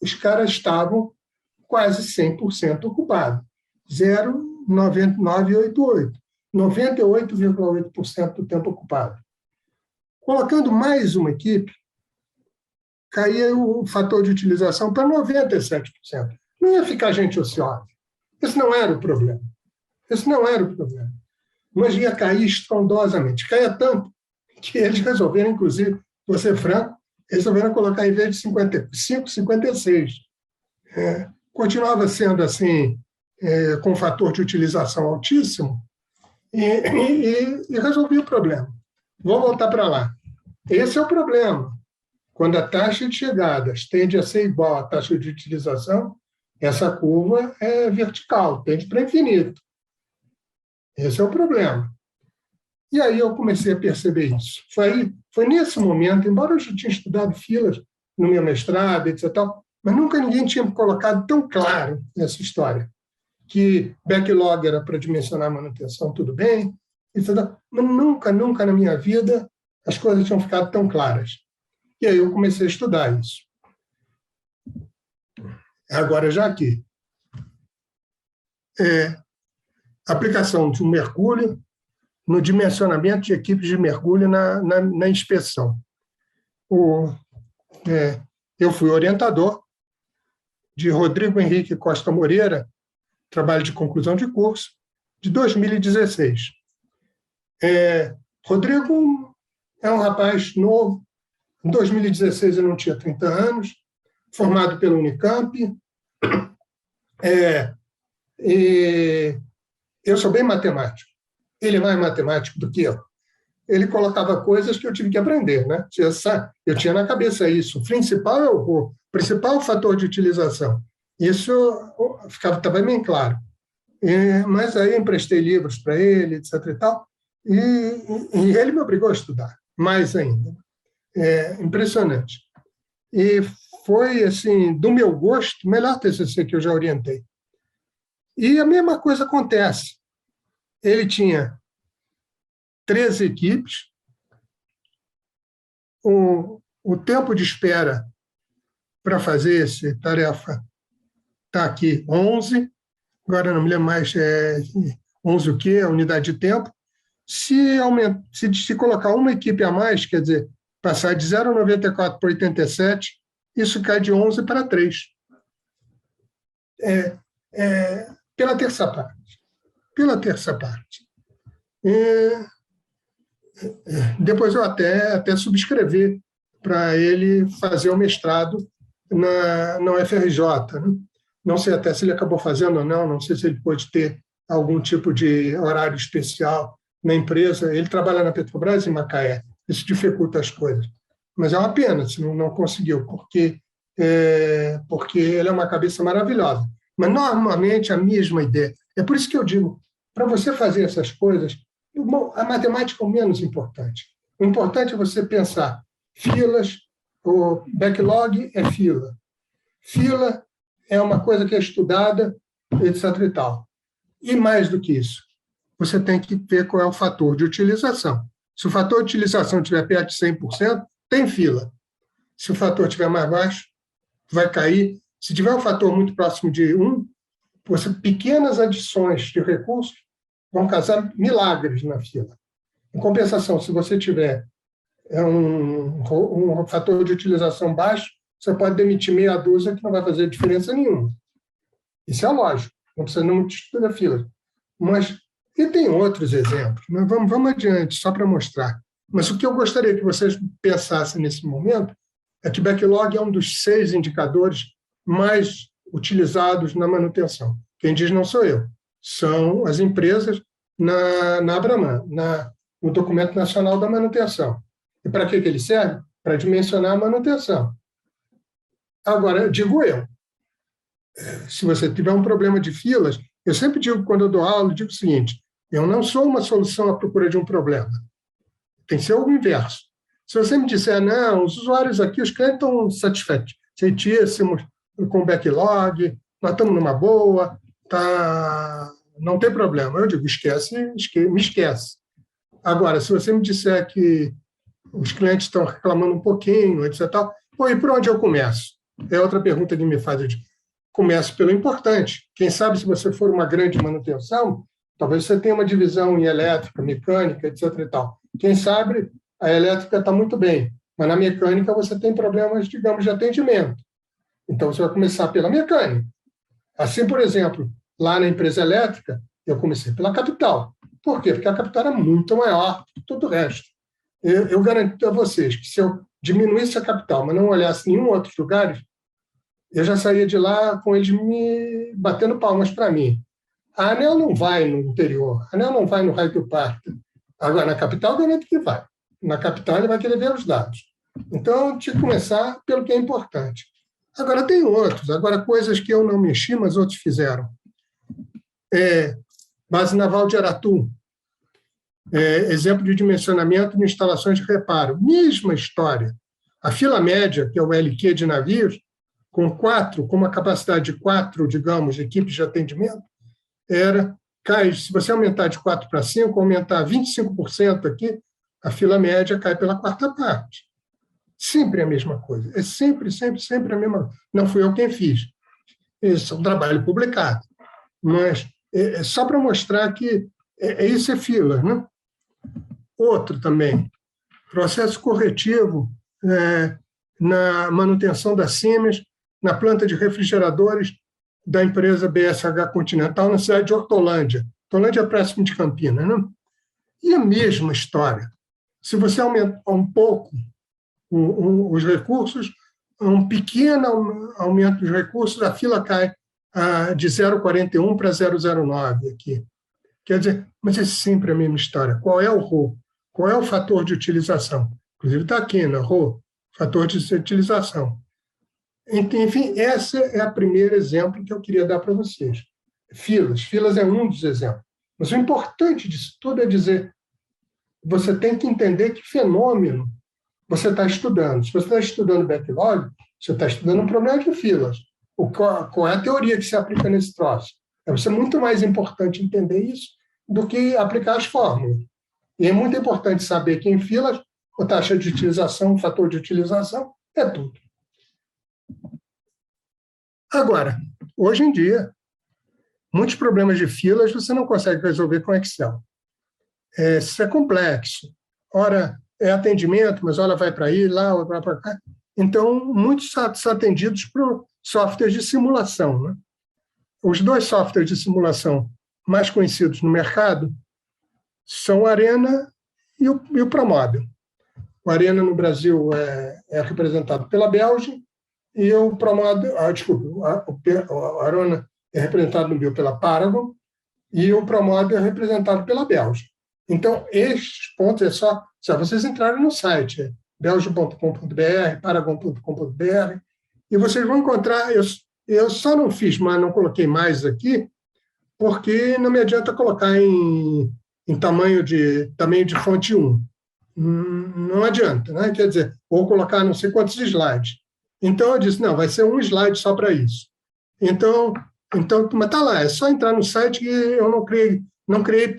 os caras estavam quase 100% ocupados. 0,9988. 98,8% do tempo ocupado. Colocando mais uma equipe, caía o fator de utilização para 97%. Não ia ficar gente ociosa. Esse não era o problema. Mas ia cair estrondosamente. Caía tanto que eles resolveram, inclusive, vou ser franco, eles resolveram colocar, em vez de 55, 56. Continuava sendo assim, com fator de utilização altíssimo, e resolvi o problema. Vou voltar para lá. Esse é o problema. Quando a taxa de chegadas tende a ser igual à taxa de utilização, essa curva é vertical, tende para infinito. Esse é o problema. E aí eu comecei a perceber isso. Foi nesse momento, embora eu já tinha estudado filas no meu mestrado, etc., mas nunca ninguém tinha colocado tão claro essa história, que backlog era para dimensionar a manutenção, tudo bem, etc., mas nunca na minha vida as coisas tinham ficado tão claras. E aí eu comecei a estudar isso. Agora, já aqui. Aplicação de um mergulho no dimensionamento de equipes de mergulho na inspeção. Eu fui orientador de Rodrigo Henrique Costa Moreira, trabalho de conclusão de curso, de 2016. Rodrigo é um rapaz novo. Em 2016 eu não tinha 30 anos, formado pela Unicamp. E eu sou bem matemático. Ele é mais matemático do que eu. Ele colocava coisas que eu tive que aprender, né? Eu tinha na cabeça isso. O principal fator de utilização. Isso estava bem claro. Mas aí eu emprestei livros para ele, etc. e tal, e ele me obrigou a estudar, mais ainda. Impressionante. E foi, assim, do meu gosto, o melhor TCC que eu já orientei. E a mesma coisa acontece. Ele tinha 13 equipes, o tempo de espera para fazer essa tarefa está aqui 11, agora não me lembro mais, 11 o quê? A unidade de tempo. Se colocar uma equipe a mais, quer dizer, passar de 0,94 para 87, isso cai de 11 para 3. Pela terça parte. Pela terça parte. Depois eu até subscrevi para ele fazer o mestrado na UFRJ. Né? Não sei até se ele acabou fazendo ou não sei se ele pode ter algum tipo de horário especial na empresa. Ele trabalha na Petrobras em Macaé, isso dificulta as coisas. Mas é uma pena se não conseguiu, porque ele é uma cabeça maravilhosa. Mas, normalmente, a mesma ideia. É por isso que eu digo, para você fazer essas coisas, a matemática é o menos importante. O importante é você pensar filas, o backlog é fila. Fila é uma coisa que é estudada, etc. e tal. E mais do que isso, você tem que ver qual é o fator de utilização. Se o fator de utilização estiver perto de 100%, tem fila. Se o fator estiver mais baixo, vai cair. Se tiver um fator muito próximo de 1, pequenas adições de recursos vão causar milagres na fila. Em compensação, se você tiver um fator de utilização baixo, você pode demitir meia dúzia que não vai fazer diferença nenhuma. Isso é lógico, não precisa não estudar fila. E tem outros exemplos, mas vamos adiante, só para mostrar. Mas o que eu gostaria que vocês pensassem nesse momento é que backlog é um dos 6 indicadores mais utilizados na manutenção. Quem diz não sou eu, são as empresas na Abraman, no Documento Nacional da Manutenção. E para que ele serve? Para dimensionar a manutenção. Agora, digo eu, se você tiver um problema de filas, eu sempre digo, quando eu dou aula, eu digo o seguinte, eu não sou uma solução à procura de um problema. Tem que ser o inverso. Se você me disser, não, os usuários aqui, os clientes estão satisfeitíssimos com o backlog, nós estamos numa boa, não tem problema. Eu digo, me esquece. Agora, se você me disser que os clientes estão reclamando um pouquinho, etc. E por onde eu começo? É outra pergunta que me faz. Eu digo, começo pelo importante. Quem sabe, se você for uma grande manutenção, talvez você tenha uma divisão em elétrica, mecânica, etc. e tal. Quem sabe, a elétrica está muito bem, mas na mecânica você tem problemas, digamos, de atendimento. Então, você vai começar pela mecânica. Assim, por exemplo, lá na empresa elétrica, eu comecei pela capital. Por quê? Porque a capital era muito maior que todo o resto. Eu garanto a vocês que se eu diminuísse a capital, mas não olhasse nenhum outro lugar, eu já saía de lá com eles me batendo palmas para mim. A ANEEL não vai no interior, a ANEEL não vai no Raio do Parque. Agora, na capital, eu garanto que vai. Na capital, ele vai querer ver os dados. Então, tinha que começar pelo que é importante. Agora, tem outros. Agora, coisas que eu não mexi, mas outros fizeram. Base Naval de Aratu. Exemplo de dimensionamento de instalações de reparo. Mesma história. A fila média, que é o LQ de navios, com uma capacidade de 4, digamos, equipes de atendimento, cai, se você aumentar de 4 para 5, aumentar 25% aqui, a fila média cai pela quarta parte. Sempre a mesma coisa. É sempre a mesma coisa. Não fui eu quem fiz. Isso é um trabalho publicado. Mas é só para mostrar que isso é fila, né? Outro também, processo corretivo na manutenção da Siemens, na planta de refrigeradores da empresa BSH Continental, na cidade de Hortolândia. Hortolândia é próximo de Campinas, né? E a mesma história. Se você aumentar um pouco os recursos, um pequeno aumento dos recursos, a fila cai de 0,41 para 0,09 aqui. Quer dizer, mas é sempre a mesma história. Qual é o RO? Qual é o fator de utilização? Inclusive está aqui na RO, fator de utilização. Enfim, esse é o primeiro exemplo que eu queria dar para vocês. Filas é um dos exemplos. Mas o importante disso tudo é dizer, você tem que entender que fenômeno você está estudando. Se você está estudando backlog, você está estudando um problema de filas. Qual é a teoria que se aplica nesse troço? Vai ser muito mais importante entender isso do que aplicar as fórmulas. E é muito importante saber que em filas, a taxa de utilização, o fator de utilização, é tudo. Agora, Hoje em dia, muitos problemas de filas você não consegue resolver com Excel. Isso é complexo. Ora, é atendimento, mas ora vai para aí, lá, vai para cá. Então, muitos são atendidos por softwares de simulação, né? Os dois softwares de simulação mais conhecidos no mercado são o Arena e o Promodel. O Arena no Brasil é representado pela Belge e o Promodel, o Arena é representado no Bio pela Paragon e o Promodel é representado pela Belge. Então, estes pontos é só vocês entrarem no site, belge.com.br, paragon.com.br, e vocês vão encontrar. Eu só não fiz, mas não coloquei mais aqui, porque não me adianta colocar em tamanho de fonte 1. Não adianta, né? Quer dizer, ou colocar não sei quantos slides. Então, eu disse, não, vai ser um slide só para isso. Então, mas está lá, é só entrar no site que eu não criei.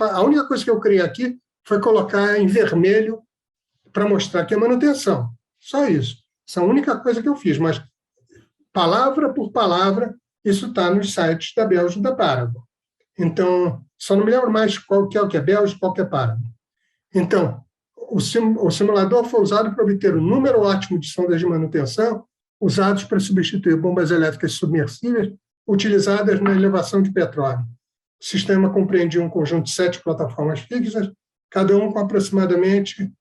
A única coisa que eu criei aqui foi colocar em vermelho para mostrar que é manutenção. Só isso. Essa é a única coisa que eu fiz, mas palavra por palavra, isso está nos sites da Belge e da Paragon. Então, só não me lembro mais qual que é Belge e qual que é Paragon. Então, o simulador foi usado para obter um número ótimo de sondas de manutenção usados para substituir bombas elétricas submersíveis utilizadas na elevação de petróleo. O sistema compreendia um conjunto de 7 plataformas fixas, cada uma com aproximadamente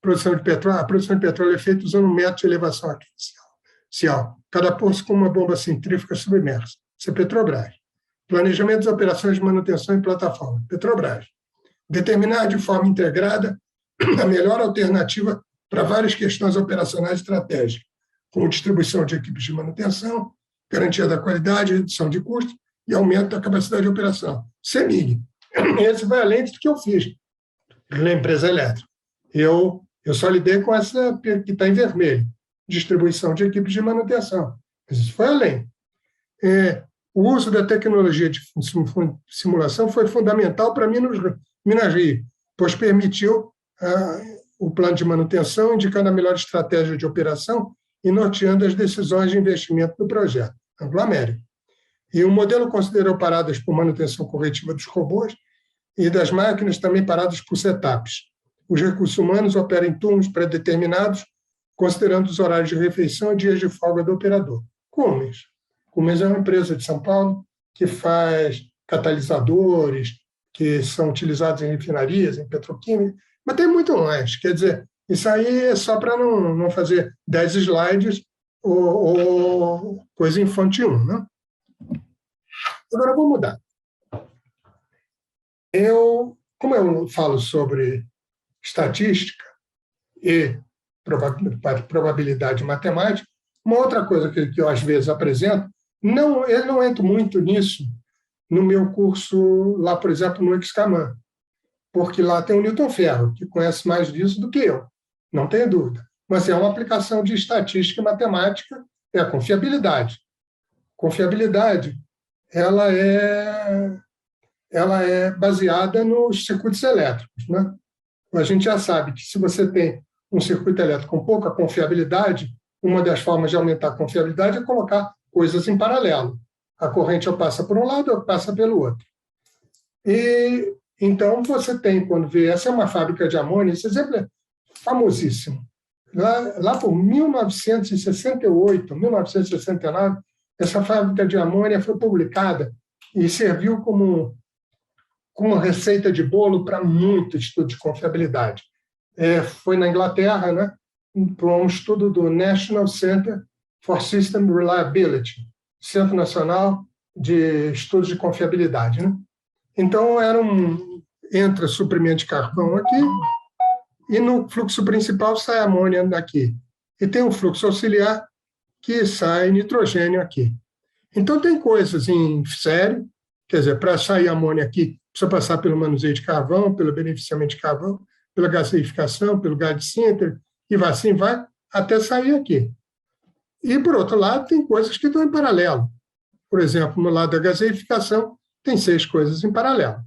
produção de petróleo. A produção de petróleo é feita usando um método de elevação artificial. Cada poço com uma bomba centrífuga submersa. Isso é Petrobras. Planejamento das operações de manutenção em plataforma. Petrobras. Determinar de forma integrada a melhor alternativa para várias questões operacionais estratégicas, como distribuição de equipes de manutenção, garantia da qualidade, redução de custos e aumento da capacidade de operação. CEMIG. Esse vai além do que eu fiz na empresa elétrica. Eu só lidei com essa que está em vermelho, distribuição de equipes de manutenção. Mas isso foi além. O uso da tecnologia de simulação foi fundamental para Minas Rio, pois permitiu o plano de manutenção, indicando a melhor estratégia de operação e norteando as decisões de investimento do projeto, Anglo-América. E o modelo considerou paradas por manutenção corretiva dos robôs e das máquinas também paradas por setups. Os recursos humanos operam em turnos pré-determinados, considerando os horários de refeição e dias de folga do operador. Cummins. Cummins é uma empresa de São Paulo que faz catalisadores, que são utilizados em refinarias, em petroquímica, mas tem muito mais. Quer dizer, isso aí é só para não fazer 10 slides ou coisa em fonte 1. Né? Agora eu vou mudar. Como eu falo sobre estatística e probabilidade matemática, uma outra coisa que eu às vezes apresento, eu não entro muito nisso no meu curso lá, por exemplo, no Excamam, porque lá tem o Newton Ferro, que conhece mais disso do que eu, não tenho dúvida. Mas é uma aplicação de estatística e matemática, é a confiabilidade. Confiabilidade, ela é baseada nos circuitos elétricos, né? A gente já sabe que se você tem um circuito elétrico com pouca confiabilidade, uma das formas de aumentar a confiabilidade é colocar coisas em paralelo. A corrente ou passa por um lado ou passa pelo outro. E então você tem, quando vê, essa é uma fábrica de amônia, esse exemplo é famosíssimo. Lá por 1968, 1969, essa fábrica de amônia foi publicada e serviu como uma receita de bolo para muito estudo de confiabilidade. Foi na Inglaterra, né, para um estudo do National Center for System Reliability, Centro Nacional de Estudos de Confiabilidade. Né? Então, entra suprimento de carvão aqui, e no fluxo principal sai amônia daqui. E tem um fluxo auxiliar que sai nitrogênio aqui. Então, tem coisas em série, quer dizer, para sair amônia aqui, precisa passar pelo manuseio de carvão, pelo beneficiamento de carvão, pela gaseificação, pelo gás de sinter, e assim vai, até sair aqui. E, por outro lado, tem coisas que estão em paralelo. Por exemplo, no lado da gaseificação, tem 6 coisas em paralelo.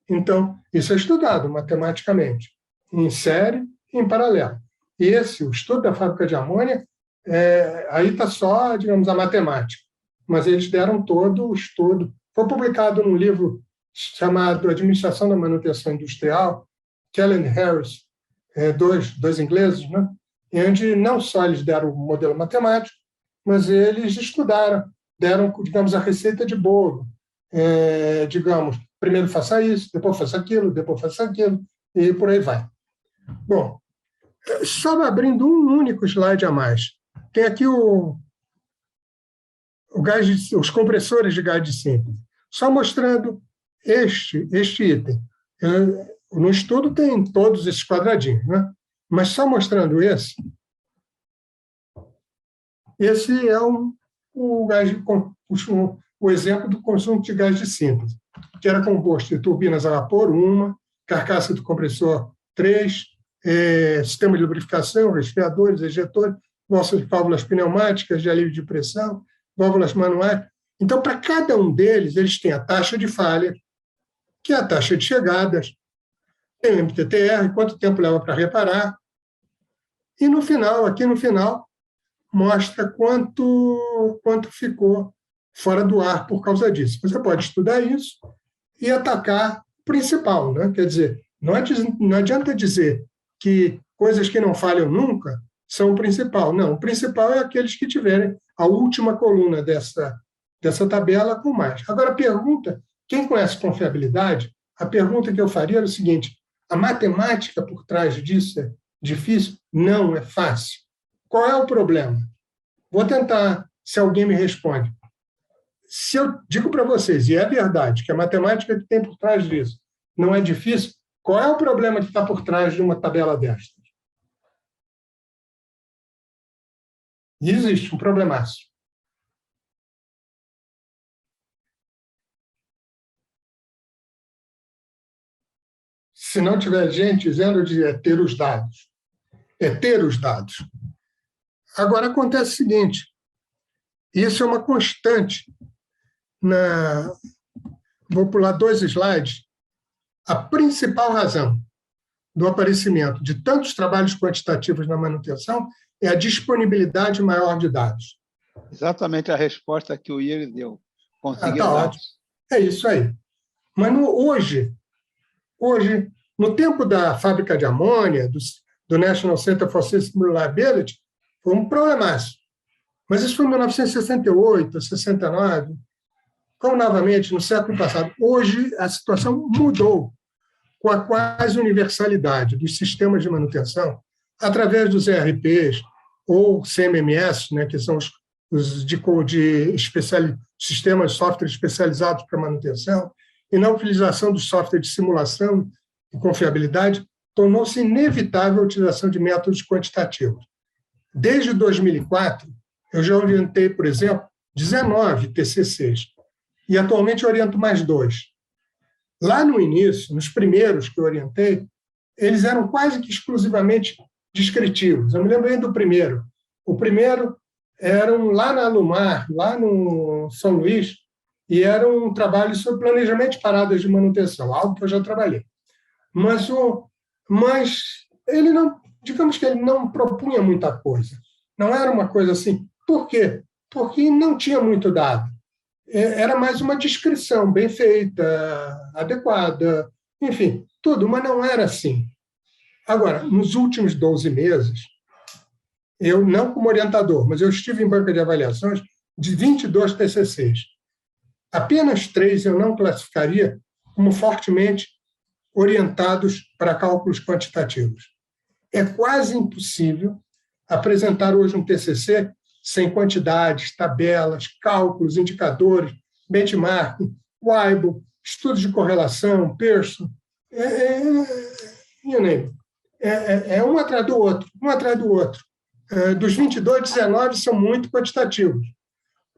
Então, isso é estudado matematicamente, em série e em paralelo. O estudo da fábrica de amônia, aí está só, digamos, a matemática. mas eles deram todo o estudo. Foi publicado num livro chamado Administração da Manutenção Industrial, Kellen Harris, dois ingleses, né? Onde não só eles deram o modelo matemático, mas eles estudaram, deram, digamos, a receita de bolo. Digamos, primeiro faça isso, depois faça aquilo, e por aí vai. Bom, só abrindo um único slide a mais. Tem aqui os compressores de gás de síntese, só mostrando este item. No estudo tem todos esses quadradinhos, né? Mas só mostrando esse é o exemplo do conjunto de gás de síntese, que era composto de turbinas a vapor, 1, carcaça do compressor, 3, sistema de lubrificação, resfriadores, ejetores, válvulas pneumáticas de alívio de pressão, válvulas manuais. Então, para cada um deles, eles têm a taxa de falha, que é a taxa de chegadas, tem o MTTR, quanto tempo leva para reparar, e no final, aqui no final, mostra quanto ficou fora do ar por causa disso. Você pode estudar isso e atacar o principal, né? Quer dizer, não adianta dizer que coisas que não falham nunca são o principal. Não, o principal é aqueles que tiverem a última coluna dessa tabela com mais. Agora, a pergunta, quem conhece confiabilidade, a pergunta que eu faria era o seguinte: a matemática por trás disso é difícil? Não, é fácil. Qual é o problema? Vou tentar, se alguém me responde. Se eu digo para vocês, e é verdade, que a matemática que tem por trás disso não é difícil, qual é o problema que está por trás de uma tabela desta? E existe um problemaço. Se não tiver gente dizendo, eu diria ter os dados. É ter os dados. Agora, acontece o seguinte, isso é uma constante. Vou pular 2 slides. A principal razão do aparecimento de tantos trabalhos quantitativos na manutenção é a disponibilidade maior de dados. Exatamente a resposta que o Ieri deu. Conseguir Tá dados. ótimo. É isso aí. Mas hoje, no tempo da fábrica de amônia, do National Center for System Reliability, foi um problemaço. Mas isso foi em 1968, 69, como novamente no século passado. Hoje a situação mudou com a quase universalidade dos sistemas de manutenção, através dos ERPs ou CMMS, né, que são os sistemas de software especializados para manutenção, e na utilização do software de simulação e confiabilidade, tornou-se inevitável a utilização de métodos quantitativos. Desde 2004, eu já orientei, por exemplo, 19 TCCs, e atualmente oriento mais 2. Lá no início, nos primeiros que eu orientei, eles eram quase que exclusivamente descritivos. Eu me lembro bem do primeiro. O primeiro era lá na Alumar, lá no São Luís, e era um trabalho sobre planejamento de paradas de manutenção, algo que eu já trabalhei. Mas ele não, digamos que ele não propunha muita coisa. Não era uma coisa assim. Por quê? Porque não tinha muito dado. Era mais uma descrição bem feita, adequada, enfim, tudo, mas não era assim. Agora, nos últimos 12 meses, eu, não como orientador, mas eu estive em banca de avaliações de 22 TCCs. Apenas 3 eu não classificaria como fortemente orientados para cálculos quantitativos. É quase impossível apresentar hoje um TCC sem quantidades, tabelas, cálculos, indicadores, benchmarking, Weibull, estudos de correlação, Pearson, um atrás do outro. Dos 22, 19 são muito quantitativos.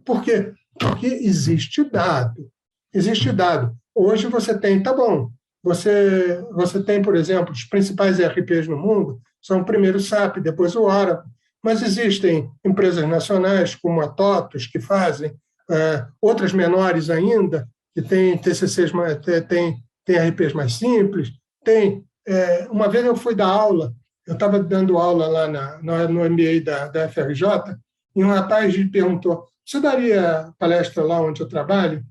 Por quê? Porque existe dado. Hoje você tem, tá bom, você tem, por exemplo, os principais ERPs no mundo, são primeiro o SAP, depois o Oracle, mas existem empresas nacionais como a TOTUS, que fazem, outras menores ainda, que têm TCCs, tem ERPs mais simples. Uma vez eu fui dar aula, eu estava dando aula lá no MBA da FRJ, e um rapaz me perguntou, você daria palestra lá onde eu trabalho?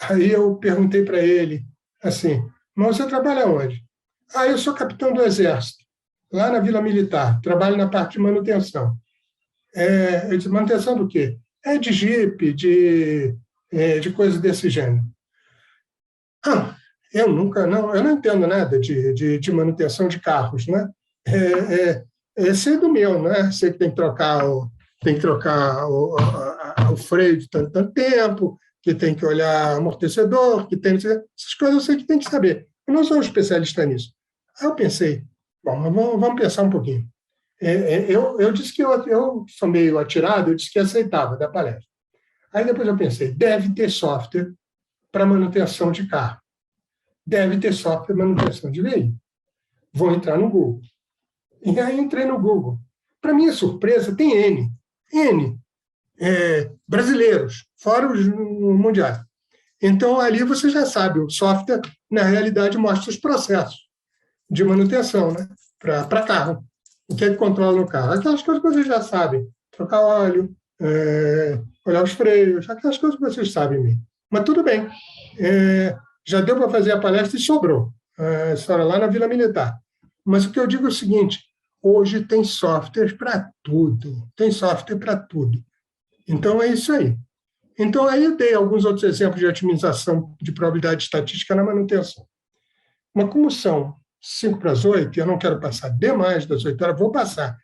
Aí eu perguntei para ele assim, mas você trabalha onde? Eu sou capitão do Exército, lá na Vila Militar, trabalho na parte de manutenção. Eu disse, manutenção do quê? De jipe, de coisas desse gênero. Eu não entendo nada de manutenção de carros, né? Esse é do meu, né? Sei que tem que trocar o freio de tanto tempo, que tem que olhar amortecedor, que tem essas coisas eu sei que tem que saber. Eu não sou um especialista nisso. Aí eu pensei, bom, mas vamos pensar um pouquinho. Eu disse que eu sou meio atirado, eu disse que aceitava da palestra. Aí depois eu pensei, deve ter software para manutenção de carro. Deve ter software para manutenção de veículo. Vou entrar no Google. E aí entrei no Google. Para minha surpresa, tem N brasileiros, fora os mundiais. Então, ali você já sabe, o software, na realidade, mostra os processos de manutenção, né? Para carro. O que é que controla no carro? Aquelas coisas que vocês já sabem. Trocar óleo, olhar os freios, aquelas coisas que vocês sabem mesmo. Mas tudo bem. Já deu para fazer a palestra e sobrou. A história lá na Vila Militar. Mas o que eu digo é o seguinte, hoje tem software para tudo. Tem software para tudo. Então, é isso aí. Então, aí eu dei alguns outros exemplos de otimização de probabilidade estatística na manutenção. Mas como são 5 para as 8, eu não quero passar demais das 8 horas, vou passar.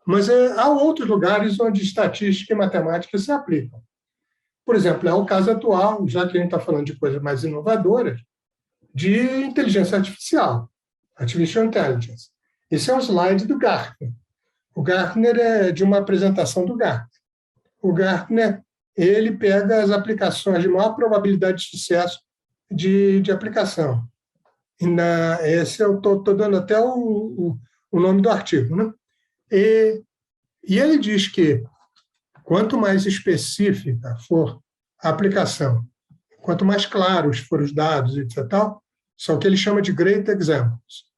Mas há outros lugares onde estatística e matemática se aplicam. Por exemplo, é o caso atual, já que a gente está falando de coisas mais inovadoras, de inteligência artificial, Artificial Intelligence. Esse é um slide do Gartner. O Gartner é de uma apresentação do Gartner. O Gartner, ele pega as aplicações de maior probabilidade de sucesso de aplicação. Esse eu estou dando até o nome do artigo, né? E ele diz que quanto mais específica for a aplicação, quanto mais claros forem os dados, etc., são o que ele chama de great examples.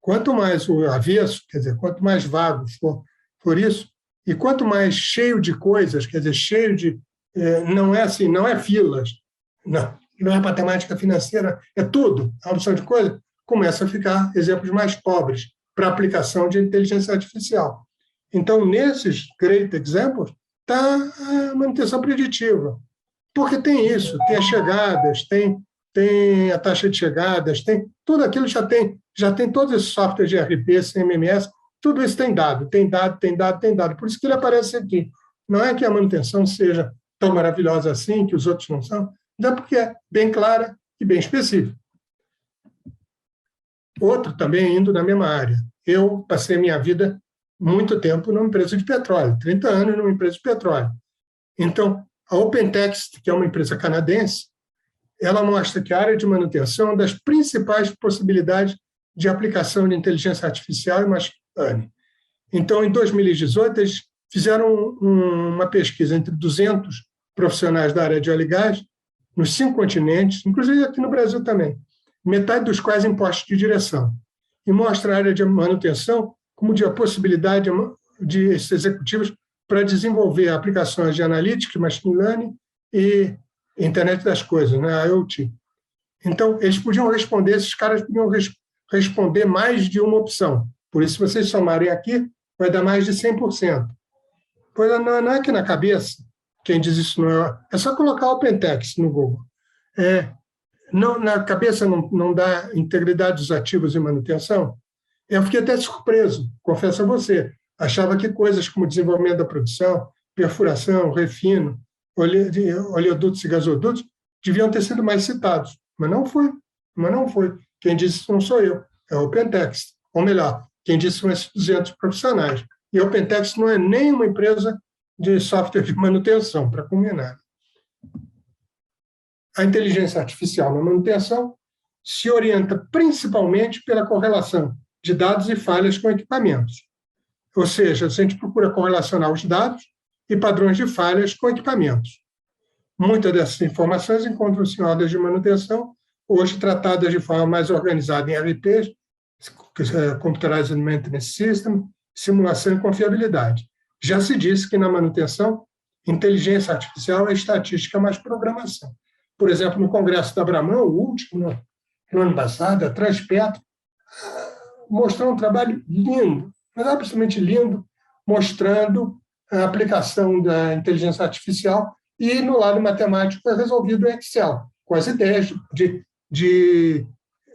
Quanto mais o avesso, quer dizer, quanto mais vago for isso, e quanto mais cheio de coisas, quer dizer, cheio de... não é assim, não é filas, não é matemática financeira, é tudo, a opção de coisa, começa a ficar exemplos mais pobres para aplicação de inteligência artificial. Então, nesses great examples, está a manutenção preditiva, porque tem isso, tem as chegadas, tem a taxa de chegadas, tem tudo aquilo, já tem todos esses softwares de ERP, CMMS, tudo isso tem dado. Por isso que ele aparece aqui. Não é que a manutenção seja tão maravilhosa assim, que os outros não são, mas é porque é bem clara e bem específica. Outro também indo na mesma área. Eu passei minha vida muito tempo numa empresa de petróleo, 30 anos numa empresa de petróleo. Então, a OpenText, que é uma empresa canadense, ela mostra que a área de manutenção é uma das principais possibilidades de aplicação de inteligência artificial e machine learning. Então, em 2018, eles fizeram uma pesquisa entre 200 profissionais da área de óleo e gás, nos 5 continentes, inclusive aqui no Brasil também, metade dos quais em postos de direção, e mostra a área de manutenção como de a possibilidade de esses executivos para desenvolver aplicações de analítica, machine learning e internet das coisas, né, a IoT. Então, eles podiam responder, esses caras podiam responder mais de uma opção. Por isso, se vocês somarem aqui, vai dar mais de 100%. Pois não é aqui na cabeça, quem diz isso não é... É só colocar OpenText no Google. Na cabeça não dá integridade dos ativos e manutenção? Eu fiquei até surpreso, confesso a você. Achava que coisas como desenvolvimento da produção, perfuração, refino, oleodutos e gasodutos deviam ter sido mais citados, mas não foi. Quem disse isso não sou eu, é o OpenText. Ou melhor, quem disse são esses 200 profissionais. E a OpenText não é nem uma empresa de software de manutenção, para combinar. A inteligência artificial na manutenção se orienta principalmente pela correlação de dados e falhas com equipamentos. Ou seja, a gente procura correlacionar os dados e padrões de falhas com equipamentos. Muitas dessas informações encontram-se em ordens de manutenção, hoje tratadas de forma mais organizada em ERPs, Computerized Maintenance System, simulação e confiabilidade. Já se disse que na manutenção inteligência artificial é estatística mais programação. Por exemplo, no Congresso da Abramão, o último, no ano passado, a Transpetro mostrou um trabalho lindo, mas absolutamente lindo, mostrando a aplicação da inteligência artificial e, no lado matemático, foi resolvido em Excel, com as ideias de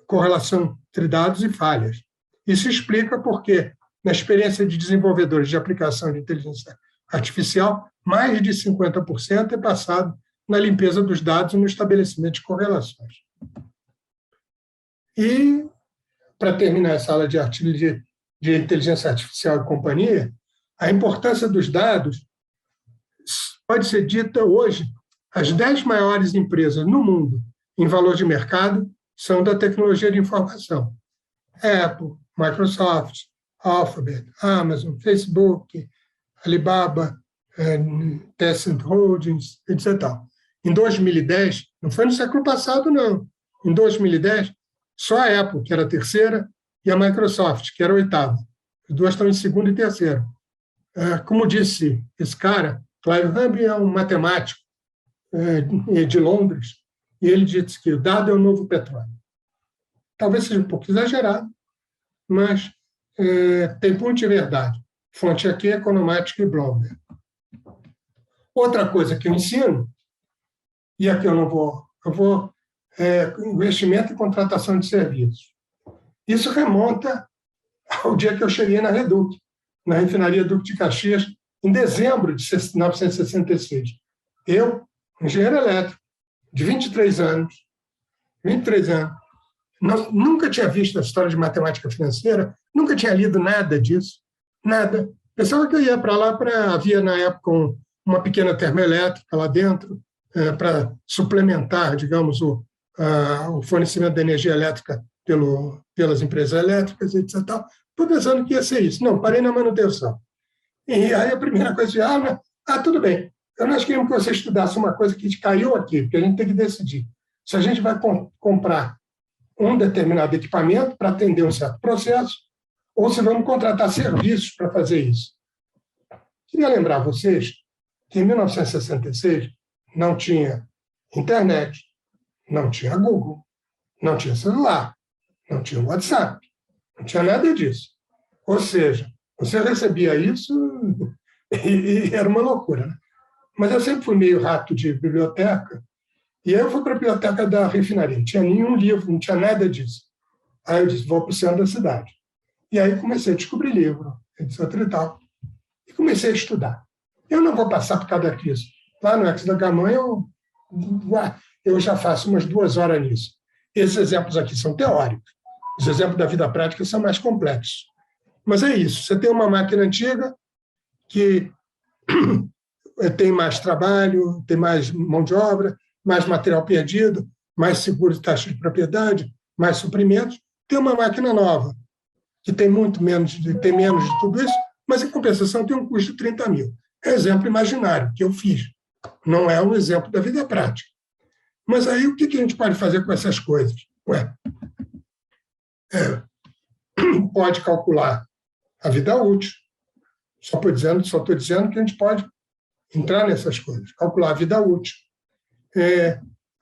correlação entre dados e falhas. Isso explica porque, na experiência de desenvolvedores de aplicação de inteligência artificial, mais de 50% é passado na limpeza dos dados e no estabelecimento de correlações. E, para terminar essa aula de inteligência artificial e companhia, a importância dos dados pode ser dita hoje. As 10 maiores empresas no mundo em valor de mercado são da tecnologia de informação. Apple, Microsoft, Alphabet, Amazon, Facebook, Alibaba, Tencent Holdings, etc. Em 2010, não foi no século passado, não. Em 2010, só a Apple, que era a terceira, e a Microsoft, que era a oitava. As duas estão em segundo e terceiro. Como disse esse cara, Clive Hubbard é um matemático de Londres, e ele disse que o dado é o novo petróleo. Talvez seja um pouco exagerado, mas tem ponto de verdade. Fonte aqui é Economática e Bloomberg. Outra coisa que eu ensino, e aqui eu vou investimento e contratação de serviços. Isso remonta ao dia que eu cheguei na Reduc, na refinaria Duque de Caxias, em dezembro de 1966. Eu, engenheiro elétrico, de 23 anos, nunca tinha visto a história de matemática financeira, nunca tinha lido nada disso, nada. Pensava que eu ia para lá havia na época uma pequena termoelétrica lá dentro, para suplementar, digamos, o fornecimento de energia elétrica pelas empresas elétricas, etc. Estou pensando que ia ser isso. Não, parei na manutenção. E aí a primeira coisa, tudo bem, nós queríamos que você estudasse uma coisa que caiu aqui, porque a gente tem que decidir se a gente vai comprar um determinado equipamento para atender um certo processo ou se vamos contratar serviços para fazer isso. Queria lembrar vocês que em 1966 não tinha internet, não tinha Google, não tinha celular, não tinha WhatsApp, não tinha nada disso. Ou seja, você recebia isso e era uma loucura, né? Mas eu sempre fui meio rato de biblioteca, e aí eu fui para a biblioteca da refinaria, não tinha nenhum livro, não tinha nada disso. Aí eu disse, vou para o centro da cidade. E aí comecei a descobrir livro, etc. e tal, e comecei a estudar. Eu não vou passar por cada disso. Lá no Ex da Gamonha, eu já faço umas 2 horas nisso. Esses exemplos aqui são teóricos. Os exemplos da vida prática são mais complexos. Mas é isso. Você tem uma máquina antiga que tem mais trabalho, tem mais mão de obra, mais material perdido, mais seguro de taxa de propriedade, mais suprimentos. Tem uma máquina nova, que tem menos de tudo isso, mas, em compensação, tem um custo de 30 mil. É exemplo imaginário que eu fiz. Não é um exemplo da vida prática. Mas aí, o que a gente pode fazer com essas coisas? Pode calcular a vida útil. Só estou dizendo que a gente pode entrar nessas coisas, calcular a vida útil.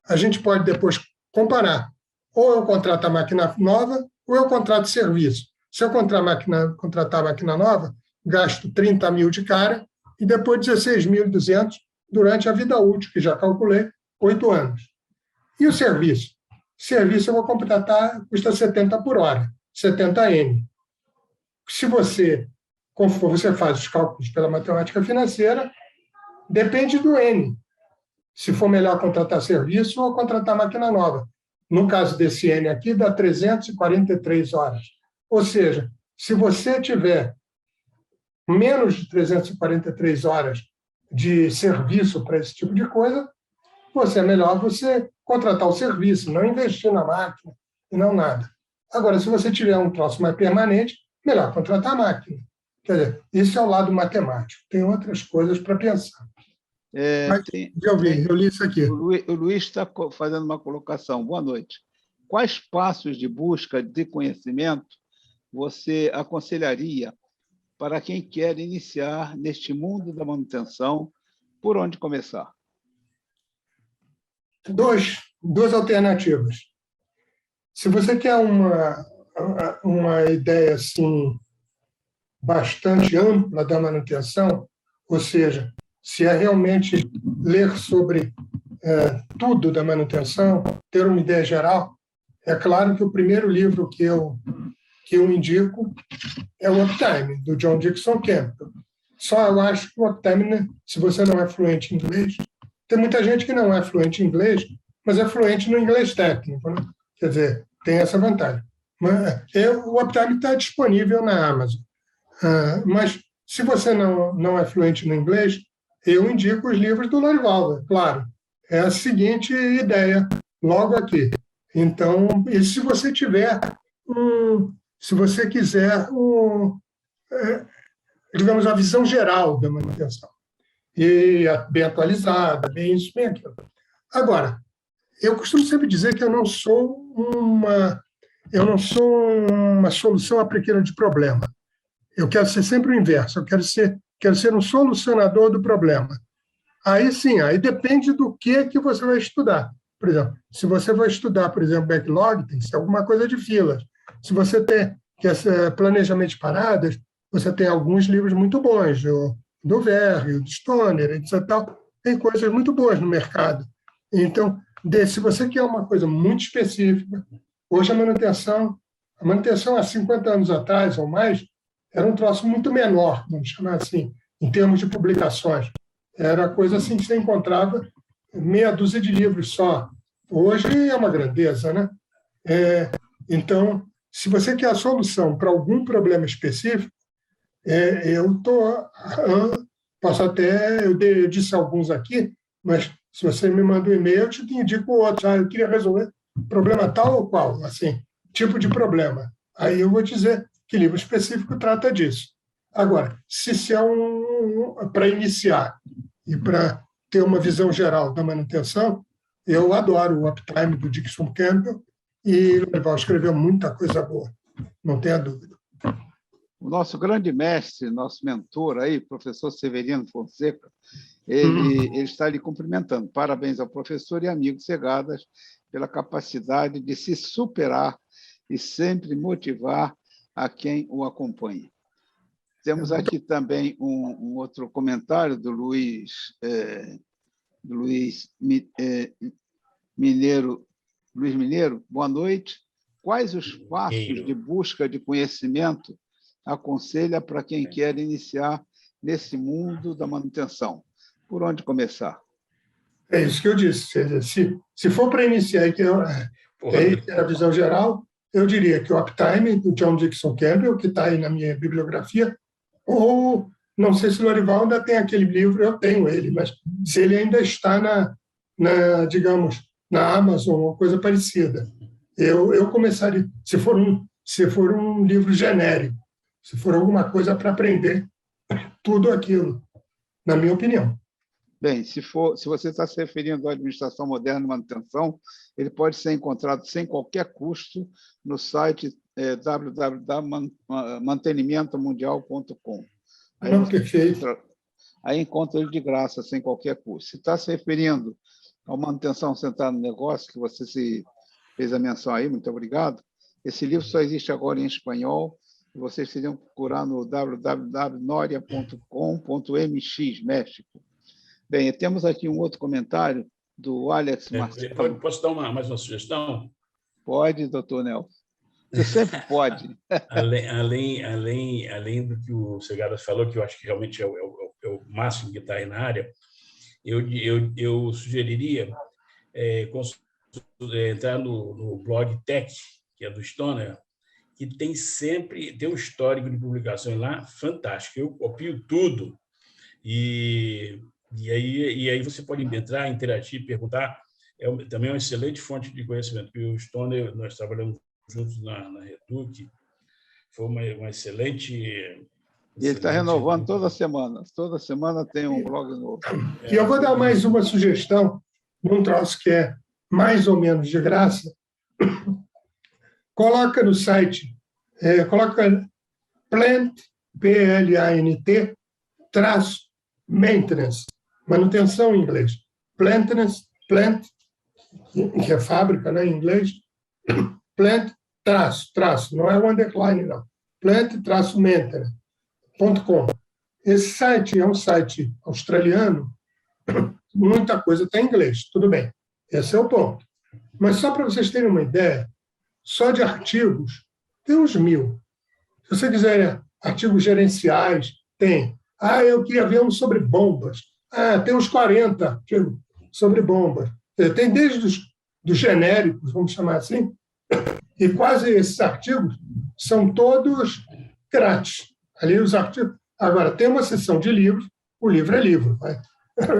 A gente pode depois comparar. Ou eu contrato a máquina nova, ou eu contrato serviço. Se eu contratar a máquina nova, gasto 30 mil de cara e depois 16.200 durante a vida útil, que já calculei, 8 anos. E o serviço? Serviço eu vou contratar, custa 70 por hora, 70 N. Se você faz os cálculos pela matemática financeira, depende do N. Se for melhor contratar serviço ou contratar máquina nova. No caso desse N aqui, dá 343 horas. Ou seja, se você tiver menos de 343 horas de serviço para esse tipo de coisa, é melhor você contratar o serviço, não investir na máquina e não nada. Agora, se você tiver um troço mais permanente, melhor contratar a máquina. Quer dizer, isso é o lado matemático. Tem outras coisas para pensar. Eu li isso aqui. O Luiz está fazendo uma colocação. Boa noite. Quais passos de busca de conhecimento você aconselharia para quem quer iniciar neste mundo da manutenção Por onde começar? Duas alternativas. Se você quer uma ideia assim, bastante ampla da manutenção, ou seja, se é realmente ler sobre tudo da manutenção, ter uma ideia geral, é claro que o primeiro livro que eu indico é o Uptime, do John Dixon Campbell. Só eu acho que o Uptime, né, se você não é fluente em inglês, tem muita gente que não é fluente em inglês, mas é fluente no inglês técnico, né? Quer dizer, tem essa vantagem. O Uptime está disponível na Amazon. Mas se você não é fluente no inglês, eu indico os livros do Lorival, claro. É a seguinte ideia, logo aqui. Então, e se você tiver se você quiser digamos, a visão geral da manutenção, e bem atualizada, bem isso, bem aquilo. Agora, eu costumo sempre dizer que eu não sou uma solução apliqueira de problema. Eu quero ser sempre o inverso, eu quero ser um solucionador do problema. Aí sim, aí depende do que você vai estudar. Por exemplo, se você vai estudar, por exemplo, backlog, tem que ser alguma coisa de filas. Se você tem planejamento de paradas, você tem alguns livros muito bons, do Verri, do Stoner, etc. Tem coisas muito boas no mercado. Então, se você quer uma coisa muito específica, hoje a manutenção há 50 anos atrás ou mais, era um troço muito menor, vamos chamar assim, em termos de publicações. Era coisa assim que você encontrava meia dúzia de livros só. Hoje é uma grandeza, né? Então, se você quer a solução para algum problema específico, eu disse alguns aqui, mas se você me manda um e-mail, eu te indico outro. Eu queria resolver problema tal ou qual, assim, tipo de problema. Aí eu vou dizer que livro específico trata disso. Agora, se é para iniciar e para ter uma visão geral da manutenção, eu adoro o Uptime do Dixon Campbell e o Lorival escreveu muita coisa boa, não tenha dúvida. O nosso grande mestre, nosso mentor aí, professor Severino Fonseca, ele está lhe cumprimentando. Parabéns ao professor e amigo Segadas pela capacidade de se superar e sempre motivar a quem o acompanha. Temos aqui também um outro comentário do Luiz Mineiro. Luiz Mineiro, boa noite. Quais os passos de busca de conhecimento aconselha para quem quer iniciar nesse mundo da manutenção? Por onde começar? É isso que eu disse. Se for para iniciar e ter a visão geral, eu diria que o Uptime, do John Dixon Campbell, que está aí na minha bibliografia, ou não sei se o Lorival ainda tem aquele livro, eu tenho ele, mas se ele ainda está digamos, na Amazon, ou coisa parecida. Eu começaria, se for um livro genérico, se for alguma coisa para aprender tudo aquilo, na minha opinião. Bem, se você está se referindo à administração moderna e manutenção, ele pode ser encontrado sem qualquer custo no site www.mantenimentomundial.com. Aí encontra ele de graça, sem qualquer custo. Se está se referindo à manutenção centrada no negócio, que você fez a menção aí, muito obrigado, esse livro só existe agora em espanhol, e vocês teriam que procurar no www.noria.com.mx, México. Bem, temos aqui um outro comentário do Alex Marcelo. Posso dar mais uma sugestão? Pode, doutor Nelson. Você sempre pode. além do que o Segadas falou, que eu acho que realmente é o máximo que está aí na área, eu sugeriria entrar no blog Tech, que é do Stoner, que tem um histórico de publicações lá fantástico. Eu copio tudo e aí você pode entrar, interagir, perguntar. Também é uma excelente fonte de conhecimento, porque o Stoner, nós trabalhamos juntos na Reduc, foi uma excelente... E ele está renovando toda semana tem um blog novo. E eu vou dar mais uma sugestão, num troço que é mais ou menos de graça. Coloca no site, coloca Plant, PLANT, _maintenance, manutenção em inglês. Plantness, plant, que é fábrica, né, em inglês. Plant, traço, não é o underline, não. Plant-maintenance.com. Esse site é um site australiano, muita coisa está em inglês, tudo bem. Esse é o ponto. Mas só para vocês terem uma ideia, só de artigos, tem uns 1000. Se você quiser artigos gerenciais, tem. Eu queria ver um sobre bombas. Tem uns 40 artigos sobre bombas. Tem desde dos genéricos, vamos chamar assim, e quase esses artigos são todos grátis. Ali os artigos. Agora, tem uma seção de livros, o livro é livro,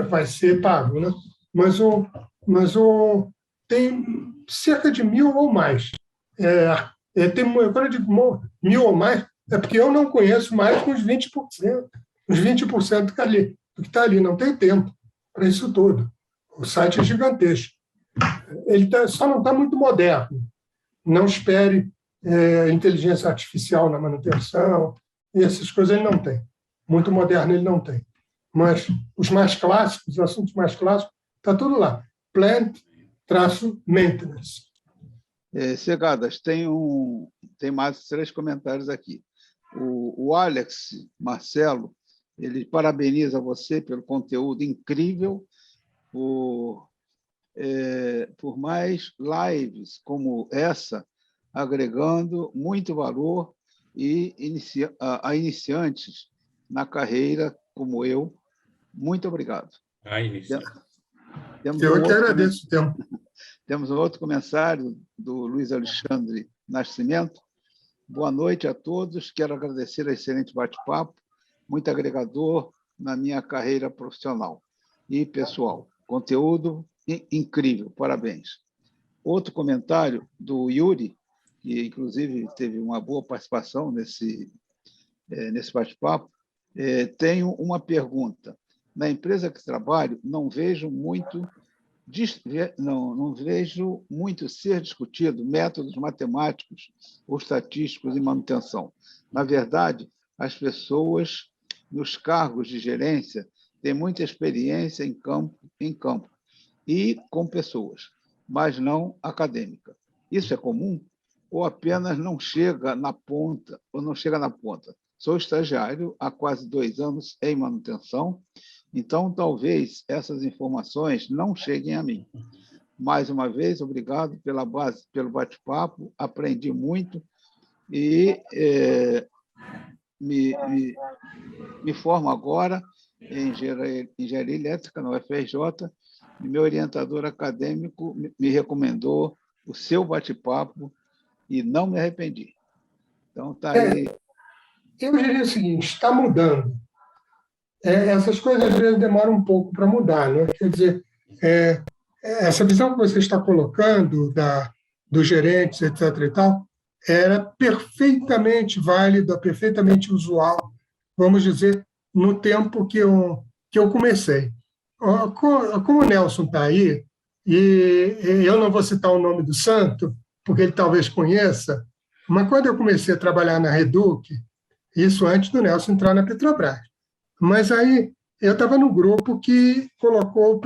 vai ser pago, né? Mas tem cerca de 1000 ou mais. Quando eu digo 1000 ou mais, é porque eu não conheço mais que uns 20%. Os 20% do que está ali. Não tem tempo para isso tudo. O site é gigantesco. Ele só não está muito moderno. Não espere inteligência artificial na manutenção, e essas coisas ele não tem. Muito moderno ele não tem. Mas os mais clássicos, os assuntos mais clássicos, está tudo lá. Plant-maintenance. Segadas, tem mais 3 comentários aqui. O Alex Marcelo, ele parabeniza você pelo conteúdo incrível, por mais lives como essa, agregando muito valor a iniciantes na carreira como eu. Muito obrigado. Eu que agradeço o tempo. Temos um outro comentário do Luiz Alexandre Nascimento. Boa noite a todos. Quero agradecer a excelente bate-papo, muito agregador na minha carreira profissional e pessoal. Conteúdo incrível, parabéns. Outro comentário do Yuri, que inclusive teve uma boa participação nesse bate-papo. Tenho uma pergunta. Na empresa que trabalho, não vejo muito ser discutido métodos matemáticos ou estatísticos em manutenção. Na verdade, as pessoas nos cargos de gerência têm muita experiência em campo e com pessoas, mas não acadêmica. Isso é comum ou apenas não chega na ponta? Sou estagiário há quase 2 anos em manutenção, então talvez essas informações não cheguem a mim. Mais uma vez, obrigado pelo bate-papo, aprendi muito e me formo agora em engenharia elétrica na UFRJ, e meu orientador acadêmico me recomendou o seu bate-papo e não me arrependi. Então, está aí. Eu diria o seguinte, está mudando. Essas coisas, às vezes, demoram um pouco para mudar, né? Quer dizer, essa visão que você está colocando dos gerentes, etc. e tal, era perfeitamente válida, perfeitamente usual, vamos dizer, no tempo que eu comecei. Como o Nelson está aí, e eu não vou citar o nome do santo, porque ele talvez conheça, mas quando eu comecei a trabalhar na Reduc, isso antes do Nelson entrar na Petrobras, mas aí eu estava no grupo que colocou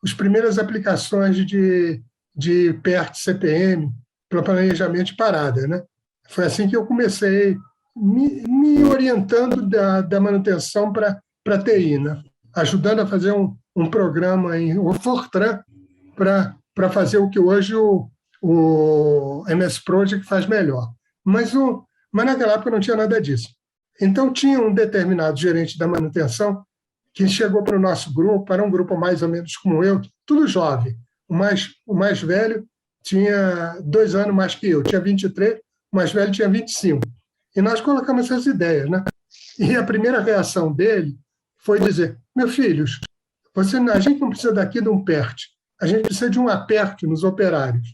as primeiras aplicações de PERT CPM para planejamento de parada, né? Foi assim que eu comecei me orientando da manutenção para TI, né? Ajudando a fazer um programa em Fortran para fazer o que hoje o MS Project faz melhor. Mas naquela época não tinha nada disso. Então, tinha um determinado gerente da manutenção que chegou para o nosso grupo, era um grupo mais ou menos como eu, tudo jovem. O mais velho tinha 2 anos mais que eu, tinha 23, o mais velho tinha 25. E nós colocamos essas ideias, né? E a primeira reação dele foi dizer, meus filhos, a gente não precisa daqui de um PERT, a gente precisa de um aperte nos operários.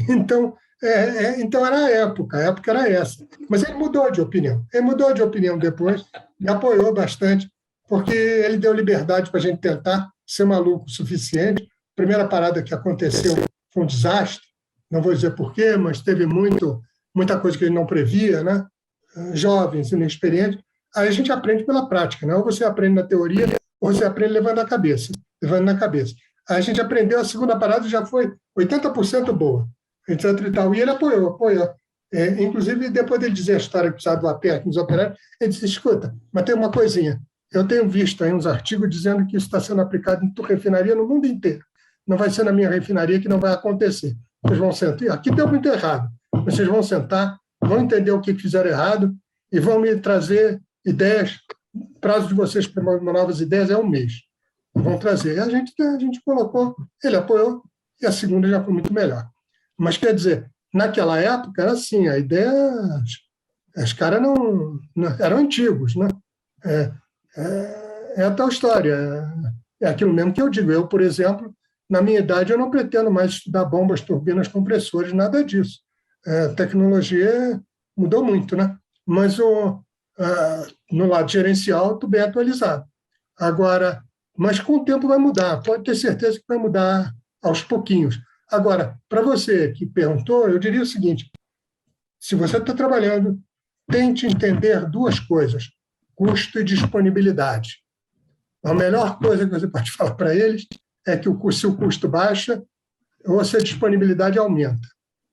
Então era a época era essa. Mas ele mudou de opinião. Ele mudou de opinião depois, me apoiou bastante, porque ele deu liberdade para a gente tentar ser maluco o suficiente. A primeira parada que aconteceu foi um desastre, não vou dizer porquê, mas teve muita coisa que ele não previa, né? Jovens, inexperientes. Aí a gente aprende pela prática, né? Ou você aprende na teoria, ou você aprende levando na cabeça, levando na cabeça. A gente aprendeu, a segunda parada já foi 80% boa, etc. E tal. E ele apoiou. Inclusive, depois dele dizer a história que precisava do aperto nos operários, ele disse, escuta, mas tem uma coisinha, eu tenho visto aí uns artigos dizendo que isso está sendo aplicado em refinaria no mundo inteiro. Não vai ser na minha refinaria que não vai acontecer. Vocês vão sentar, aqui deu muito errado, vocês vão sentar, vão entender o que fizeram errado e vão me trazer ideias. O prazo de vocês para novas ideias é 1 mês. Vão trazer. E a gente colocou, ele apoiou, e a segunda já foi muito melhor. Mas, quer dizer, naquela época era assim, a ideia, os caras não eram antigos, né? É a tal história, é aquilo mesmo que eu digo. Eu, por exemplo, na minha idade, eu não pretendo mais estudar bombas, turbinas, compressores, nada disso. A tecnologia mudou muito, né? Mas no lado gerencial, estou bem atualizado. Agora, mas com o tempo vai mudar, pode ter certeza que vai mudar aos pouquinhos. Agora, para você que perguntou, eu diria o seguinte, se você está trabalhando, tente entender 2 coisas, custo e disponibilidade. A melhor coisa que você pode falar para eles é que se o custo baixa, ou se a disponibilidade aumenta,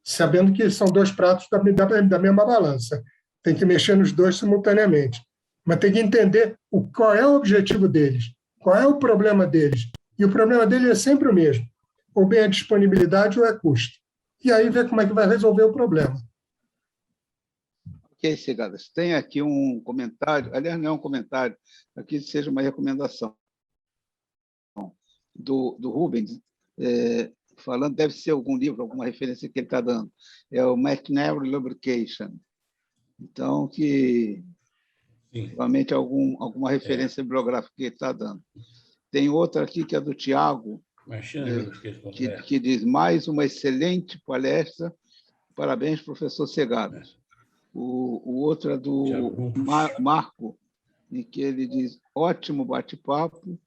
sabendo que são 2 pratos da mesma balança. Tem que mexer nos 2 simultaneamente. Mas tem que entender qual é o objetivo deles, qual é o problema deles. E o problema deles é sempre o mesmo. Ou bem a disponibilidade ou é custo. E aí ver como é que vai resolver o problema. Ok, Segadas. Tem aqui um comentário, aliás, não é um comentário, aqui seja uma recomendação do Rubens, falando, deve ser algum livro, alguma referência que ele está dando. É o McNary Lubrication. Então, que realmente alguma referência bibliográfica que ele está dando. Tem outra aqui que é do Tiago, que diz, mais uma excelente palestra, parabéns, professor Segadas. O outro é do Marco, em que ele diz, ótimo bate-papo.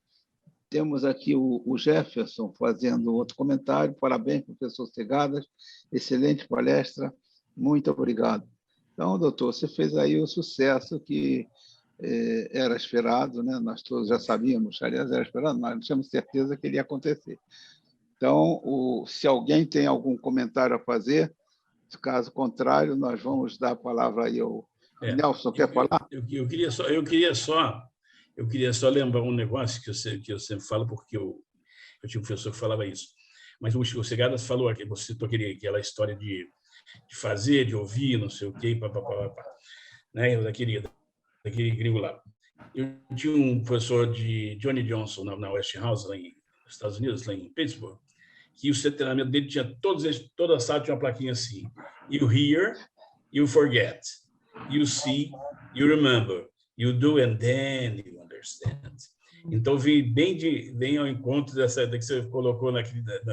Temos aqui o Jefferson fazendo outro comentário, parabéns, professor Segadas, excelente palestra, muito obrigado. Então, doutor, você fez aí o sucesso que era esperado, né? Nós todos já sabíamos, aliás, era esperado, mas não tínhamos certeza que ele ia acontecer. Então, se alguém tem algum comentário a fazer, caso contrário, nós vamos dar a palavra aí ao Nelson. Quer falar? Eu queria só lembrar um negócio que eu sempre falo, porque eu tinha um professor que falava isso. Mas o Segadas falou, você citou aquela história de fazer, de ouvir, não sei o quê, né? daquele gringo lá. Eu tinha um professor de Johnny Johnson na Westinghouse, lá nos Estados Unidos, lá em Pittsburgh, que o treinamento dele tinha toda a sala tinha uma plaquinha assim: you hear, you forget, you see, you remember, you do, and then you understand. Então, vim bem ao encontro dessa que você colocou na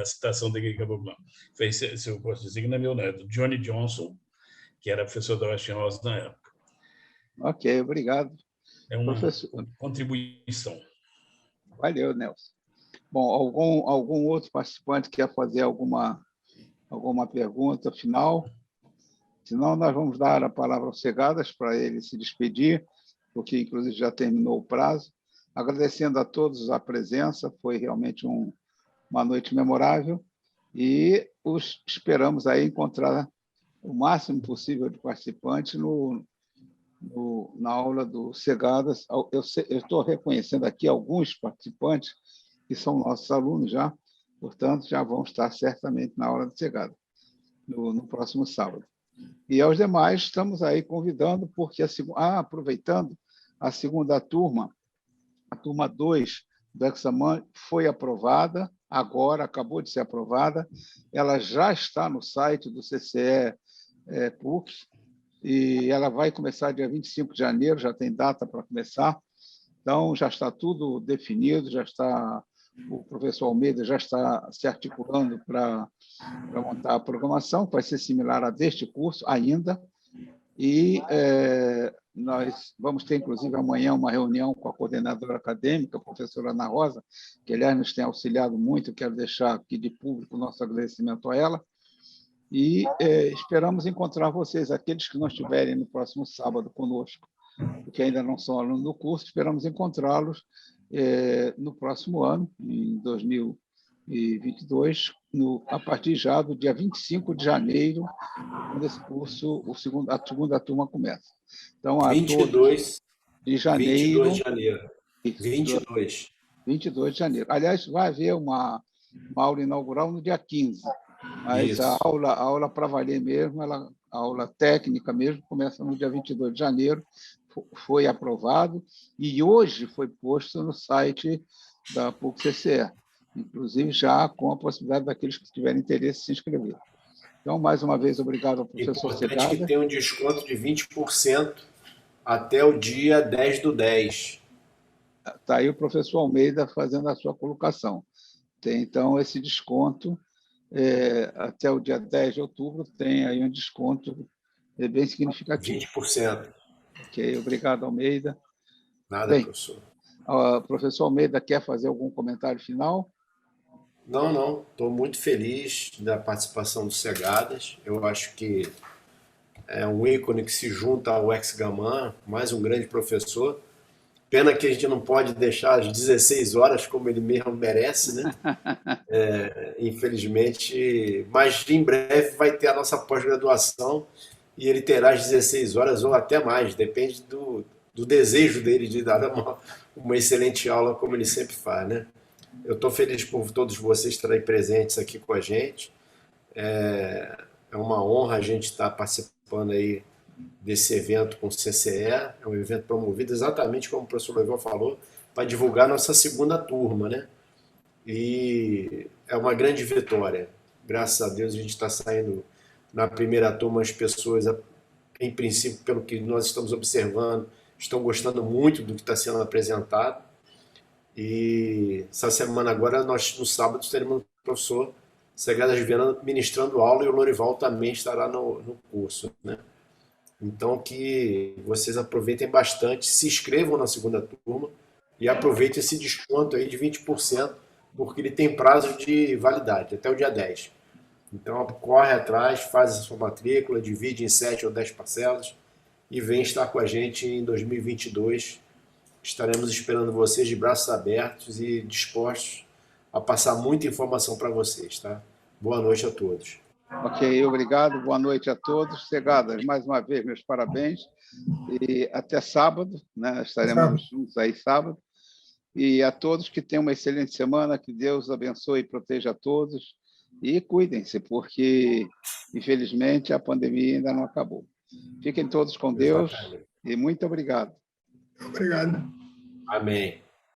citação daquele caboclo. Se eu posso dizer que não é meu, não, é do Johnny Johnson, que era professor da Westinghouse na época. Ok, obrigado. É uma contribuição. Valeu, Nelson. Bom, algum outro participante quer fazer alguma pergunta final? Senão, nós vamos dar a palavra ao Segadas para ele se despedir, porque, inclusive, já terminou o prazo. Agradecendo a todos a presença, foi realmente uma noite memorável e esperamos aí encontrar o máximo possível de participantes na aula do Segadas. Eu estou reconhecendo aqui alguns participantes que são nossos alunos já, portanto, já vão estar certamente na aula do Segadas, no próximo sábado. E aos demais, estamos aí convidando, porque aproveitando, a segunda turma, a turma 2 do Examen foi aprovada, agora acabou de ser aprovada, ela já está no site do CCE PUC, e ela vai começar dia 25 de janeiro, já tem data para começar, então já está tudo definido, o professor Almeida já está se articulando para montar a programação, que vai ser similar a deste curso ainda, e nós vamos ter, inclusive, amanhã uma reunião com a coordenadora acadêmica, a professora Ana Rosa, que, aliás, nos tem auxiliado muito, quero deixar aqui de público o nosso agradecimento a ela, e esperamos encontrar vocês, aqueles que não estiverem no próximo sábado conosco, que ainda não são alunos do curso, esperamos encontrá-los no próximo ano, em 2022, a partir já do dia 25 de janeiro, quando esse curso, a segunda turma começa. Então, a todos de janeiro. 22 de janeiro. 22. 22 de janeiro. Aliás, vai haver uma aula inaugural no dia 15, mas Isso. a aula para valer mesmo, a aula técnica mesmo, começa no dia 22 de janeiro, foi aprovado, e hoje foi posto no site da PUC-CCE, inclusive já com a possibilidade daqueles que tiverem interesse se inscrever. Então, mais uma vez, obrigado ao professor Segada. Importante que tem um desconto de 20% até o dia 10/10. Está aí o professor Almeida fazendo a sua colocação. Tem, então, esse desconto, até o dia 10 de outubro, tem aí um desconto bem significativo. 20%. Ok, obrigado, Almeida. Nada, bem, professor. O professor Almeida quer fazer algum comentário final? Não. Estou muito feliz da participação do Segadas. Eu acho que é um ícone que se junta ao ex-Gaman, mais um grande professor. Pena que a gente não pode deixar às 16 horas, como ele mesmo merece, né? Infelizmente, mas em breve vai ter a nossa pós-graduação e ele terá às 16 horas ou até mais, depende do desejo dele de dar uma excelente aula, como ele sempre faz, né? Eu estou feliz por todos vocês estarem presentes aqui com a gente. É uma honra a gente estar participando aí desse evento com o CCE. É um evento promovido exatamente como o professor Loival falou, para divulgar nossa segunda turma, né? E é uma grande vitória. Graças a Deus a gente está saindo na primeira turma, as pessoas, em princípio, pelo que nós estamos observando, estão gostando muito do que está sendo apresentado. E essa semana agora, nós no sábado teremos o professor Segadas Viana ministrando aula e o Lorival também estará no curso, né? Então, que vocês aproveitem bastante, se inscrevam na segunda turma e aproveitem esse desconto aí de 20%, porque ele tem prazo de validade, até o dia 10. Então, corre atrás, faz a sua matrícula, divide em 7 ou 10 parcelas e vem estar com a gente em 2022. Estaremos esperando vocês de braços abertos e dispostos a passar muita informação para vocês, tá? Boa noite a todos. Ok, obrigado. Boa noite a todos. Segadas, mais uma vez, meus parabéns. E até sábado, né? Estaremos juntos aí sábado. E a todos que tenham uma excelente semana, que Deus abençoe e proteja a todos. E cuidem-se, porque, infelizmente, a pandemia ainda não acabou. Fiquem todos com Deus e muito obrigado. Obrigado. Amém.